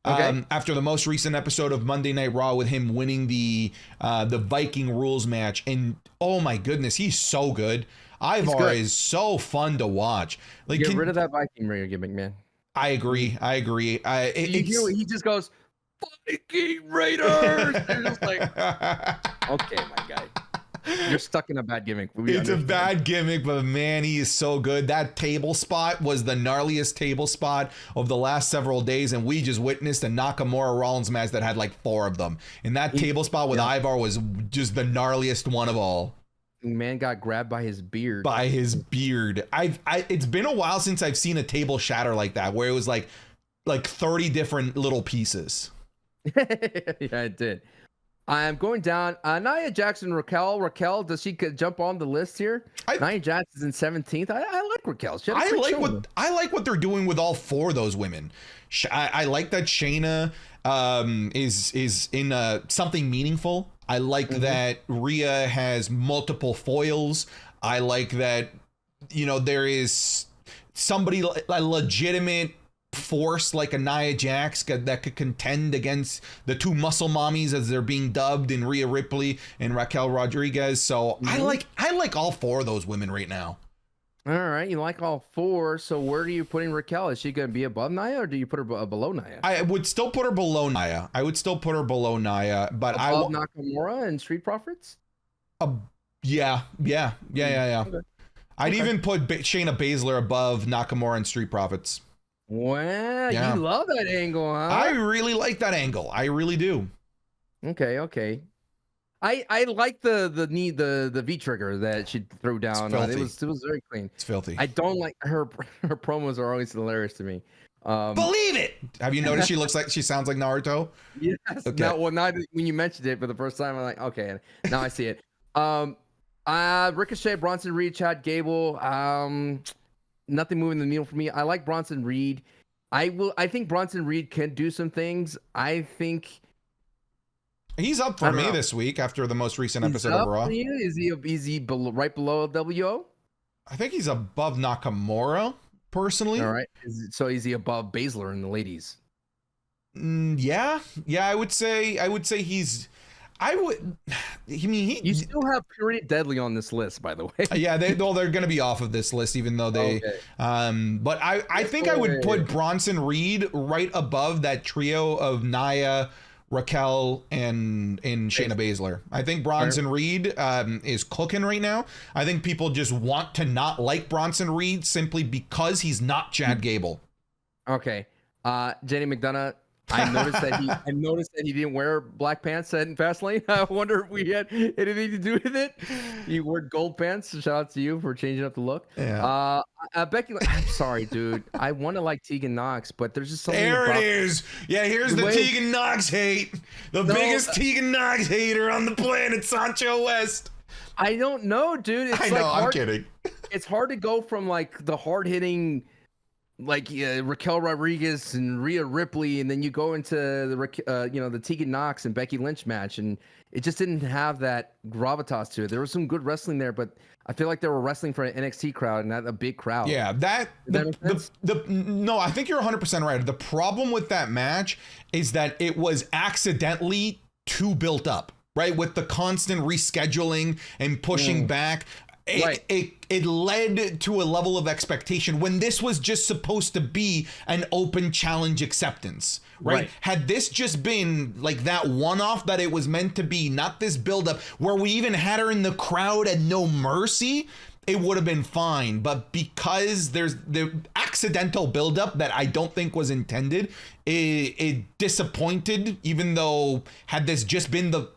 Okay. After the most recent episode of Monday Night Raw with him winning the Viking Rules match. And oh my goodness, he's so good. Ivar is so fun to watch. Like, get rid of that Viking gimmick, man. I agree. He just goes, Viking Raiders. They're just like, okay, my guy. You're stuck in a bad gimmick. It's a bad gimmick, but man, he is so good. That table spot was the gnarliest table spot of the last several days, and we just witnessed a Nakamura Rollins match that had like 4 of them. And that table spot with Ivar was just the gnarliest one of all. Man got grabbed by his beard. It's been a while since I've seen a table shatter like that, where it was like 30 different little pieces. Yeah, it did. I'm going down. Nia Jackson, Raquel. Raquel, does she jump on the list here? Nia Jackson's in 17th. I like Raquel. I like what they're doing with all 4 of those women. I like that Shayna is in something meaningful. I like that Rhea has multiple foils. I like that, there is somebody, a legitimate force like a Nia Jax that could contend against the 2 muscle mommies, as they're being dubbed, in Rhea Ripley and Raquel Rodriguez. So I like all 4 of those women right now. All right, you like all 4. So where are you putting Raquel? Is she going to be above Nia, or do you put her below Nia? I would still put her below Nia. But above Nakamura and Street Profits? Yeah. Okay. I'd even put Shayna Baszler above Nakamura and Street Profits. Wow, you love that angle, huh? I really like that angle. I really do. Okay. I like the V trigger that she threw down. It was very clean. It's filthy. I don't like her promos are always hilarious to me. Believe it. Have you noticed she sounds like Naruto? Yes. Okay. No, well, not when you mentioned it for the first time. I'm like, okay, now I see it. Ricochet, Bronson Reed, Chad Gable. Nothing moving the needle for me. I like Bronson Reed. I think Bronson Reed can do some things. I think he's up for me this week after the most recent episode of Raw. Is he right below WO? I think he's above Nakamura, personally. All right. So is he above Baszler in the ladies? Yeah. I would say he's. You still have Purity Deadly on this list, by the way. Yeah, they're going to be off of this list, even though they. Okay. But I think I would put Bronson Reed right above that trio of Nia, Raquel, and Shayna Baszler. I think Bronson Reed is cooking right now. I think people just want to not like Bronson Reed simply because he's not Chad Gable. Okay, Jenny McDonough. I noticed that he didn't wear black pants in Fastlane. I wonder if we had anything to do with it. He wore gold pants. Shout out to you for changing up the look. Yeah. Becky, I'm sorry, dude. I want to like Tegan Nox, but there's just something. There it is. Yeah, here's the Tegan Nox hate. The biggest Tegan Nox hater on the planet, Sancho West. I don't know, dude. I know. I'm kidding. It's hard to go from like the hard hitting. Like Raquel Rodriguez and Rhea Ripley, and then you go into the Tegan Nox and Becky Lynch match, and it just didn't have that gravitas to it. There was some good wrestling there, but I feel like they were wrestling for an NXT crowd and not a big crowd. Yeah, no, I think you're 100% right. The problem with that match is that it was accidentally too built up, right? With the constant rescheduling and pushing back. It led to a level of expectation when this was just supposed to be an open challenge acceptance, right? Had this just been like that one-off that it was meant to be, not this buildup where we even had her in the crowd at No Mercy, it would have been fine. But because there's the accidental buildup that I don't think was intended, it disappointed, even though had this just been the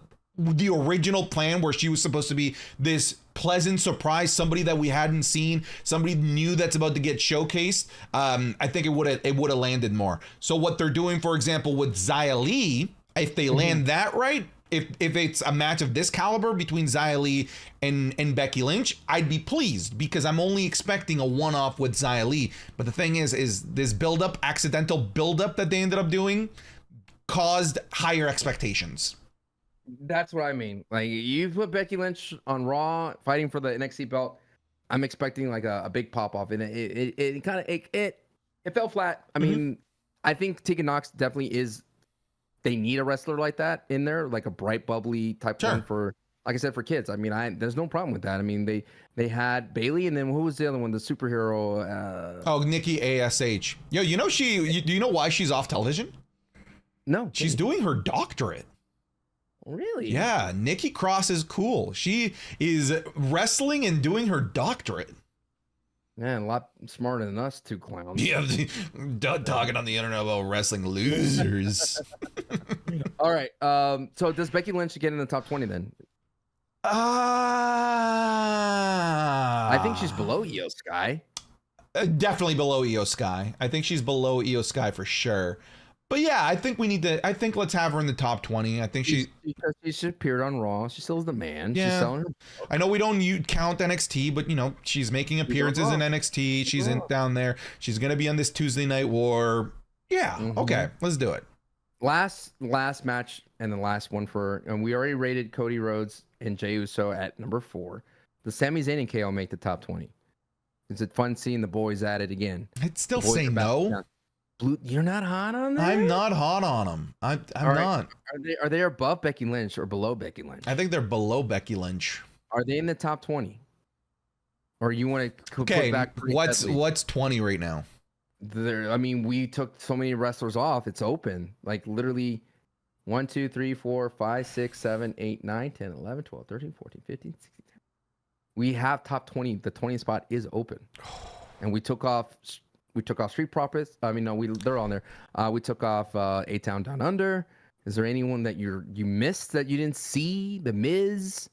original plan where she was supposed to be this pleasant surprise, somebody that we hadn't seen, somebody new that's about to get showcased, I think it would have landed more. So what they're doing, for example, with Xia Li, if they land that right, if it's a match of this caliber between Xia Li and Becky Lynch, I'd be pleased because I'm only expecting a one-off with Xia Li. But the thing is this buildup, accidental buildup that they ended up doing caused higher expectations. That's what I mean. Like, you put Becky Lynch on Raw fighting for the NXT belt, I'm expecting like a big pop off, and it kind of it fell flat. I mean, I think Tegan Nox definitely is. They need a wrestler like that in there, like a bright, bubbly type one for, like I said, for kids. I mean, there's no problem with that. I mean, they had Bailey, and then who was the other one? The superhero. Nikki ASH. Yo, do you know why she's off television? No, she's doing her doctorate. Really? Yeah, Nikki Cross is cool. She is wrestling and doing her doctorate. Man, a lot smarter than us two clowns. Yeah, talking on the internet about wrestling losers. All right. So does Becky Lynch get in the top 20 then? I think she's below Io Sky. Definitely below Io Sky. I think she's below Io Sky for sure. But yeah, I think let's have her in the top 20. I think because she appeared on Raw. She still is the man. Yeah. She's selling her. I know we don't count NXT, but she's making appearances in NXT. She's in down there. She's gonna be on this Tuesday Night War. Yeah. Okay, let's do it. Last match and the last one and we already rated Cody Rhodes and Jey Uso at number 4. The Sami Zayn and KO make the top 20. Is it fun seeing the boys at it again? I'd still say no. You're not hot on them? I'm not hot on them. I'm not. Are they above Becky Lynch or below Becky Lynch? I think they're below Becky Lynch. Are they in the top 20? Or you want to put back? What's 20 right now? We took so many wrestlers off. It's open. Like literally 1, 2, 3, 4, 5, 6, 7, 8, 9, 10, 11, 12, 13, 14, 15, 16. We have top 20. The 20 spot is open. And we took off Street Profits. They're on there. We took off A-Town Down Under. Is there anyone that you missed that you didn't see? The Miz?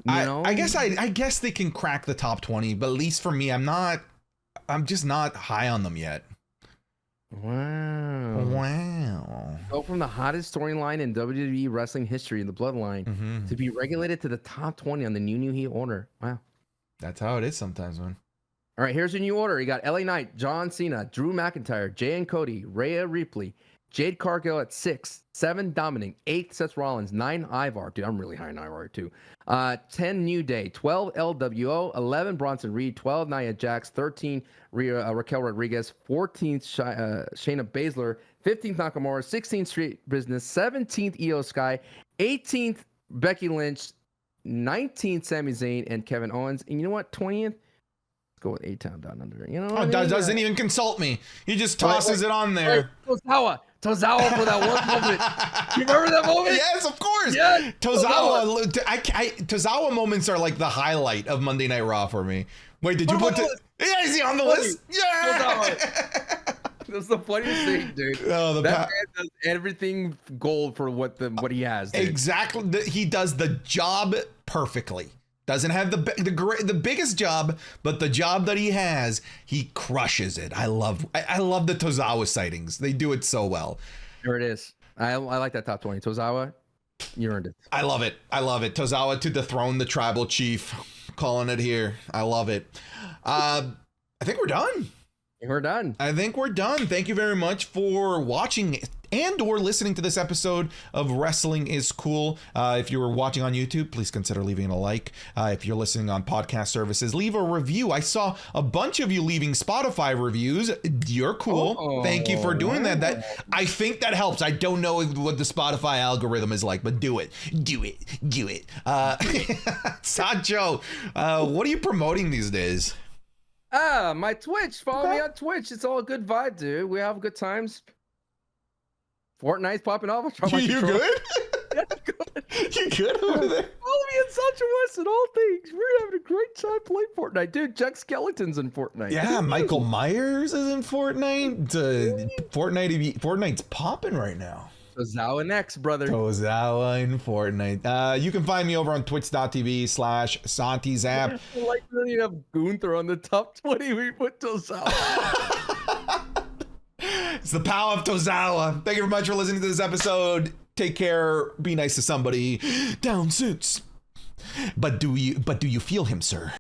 I guess they can crack the top 20, but at least for me, I'm just not high on them yet. Wow. Go from the hottest storyline in WWE wrestling history in the Bloodline to be regulated to the top 20 on the new Heat order. Wow. That's how it is sometimes, man. All right, here's your new order. You got LA Knight, John Cena, Drew McIntyre, Jay and Cody, Rhea Ripley, Jade Cargill at 6, 7 Dominic, 8 Seth Rollins, 9 Ivar. Dude, I'm really high on Ivar too. 10 New Day, 12 LWO, 11 Bronson Reed, 12 Nia Jax, 13 Raquel Rodriguez, 14 Shayna Baszler, 15th Nakamura, 16th Street Business, 17th Io Sky, 18th Becky Lynch, 19th Sami Zayn and Kevin Owens. And you know what? 20th? Go with A-Town Down Under. You know what I mean? Doesn't even consult me. He just tosses it on there. Tozawa for that one moment. You remember that moment? Yes, of course. Yeah. Tozawa moments are like the highlight of Monday Night Raw for me. Wait, did you put? Yeah, is he on the list? Yeah. That's the funniest thing, dude. Oh, that man does everything gold for what he has. Dude. Exactly. He does the job perfectly. Doesn't have the biggest job, but the job that he has, he crushes it. I love the Tozawa sightings. They do it so well. There it is. I like that top 20. Tozawa, you earned it. I love it. Tozawa to dethrone the tribal chief. Calling it here. I love it. I think we're done. We're done. I think we're done. Thank you very much for watching and or listening to this episode of Wrestling is Cool. If you're watching on YouTube, please consider leaving a like. If you're listening on podcast services, leave a review. I saw a bunch of you leaving Spotify reviews. You're cool. Oh, thank you for doing that. I think that helps. I don't know what the Spotify algorithm is like, but do it. Sancho, what are you promoting these days? My Twitch. Follow me on Twitch. It's all a good vibe, dude. We have good times. Fortnite's popping off. You good? Yeah, good. You good over there? Follow me in Sancho West and all things. We're having a great time playing Fortnite. Dude, Jack Skeleton's in Fortnite. Yeah, Michael Myers is in Fortnite. Fortnite's popping right now. Tozawa next, brother. Tozawa in Fortnite. You can find me over on twitch.tv/SantiZap. Like, you have Gunther on the top 20. We put Tozawa. It's the power of Tozawa. Thank you very much for listening to this episode. Take care. Be nice to somebody. Down suits. But do you feel him, sir?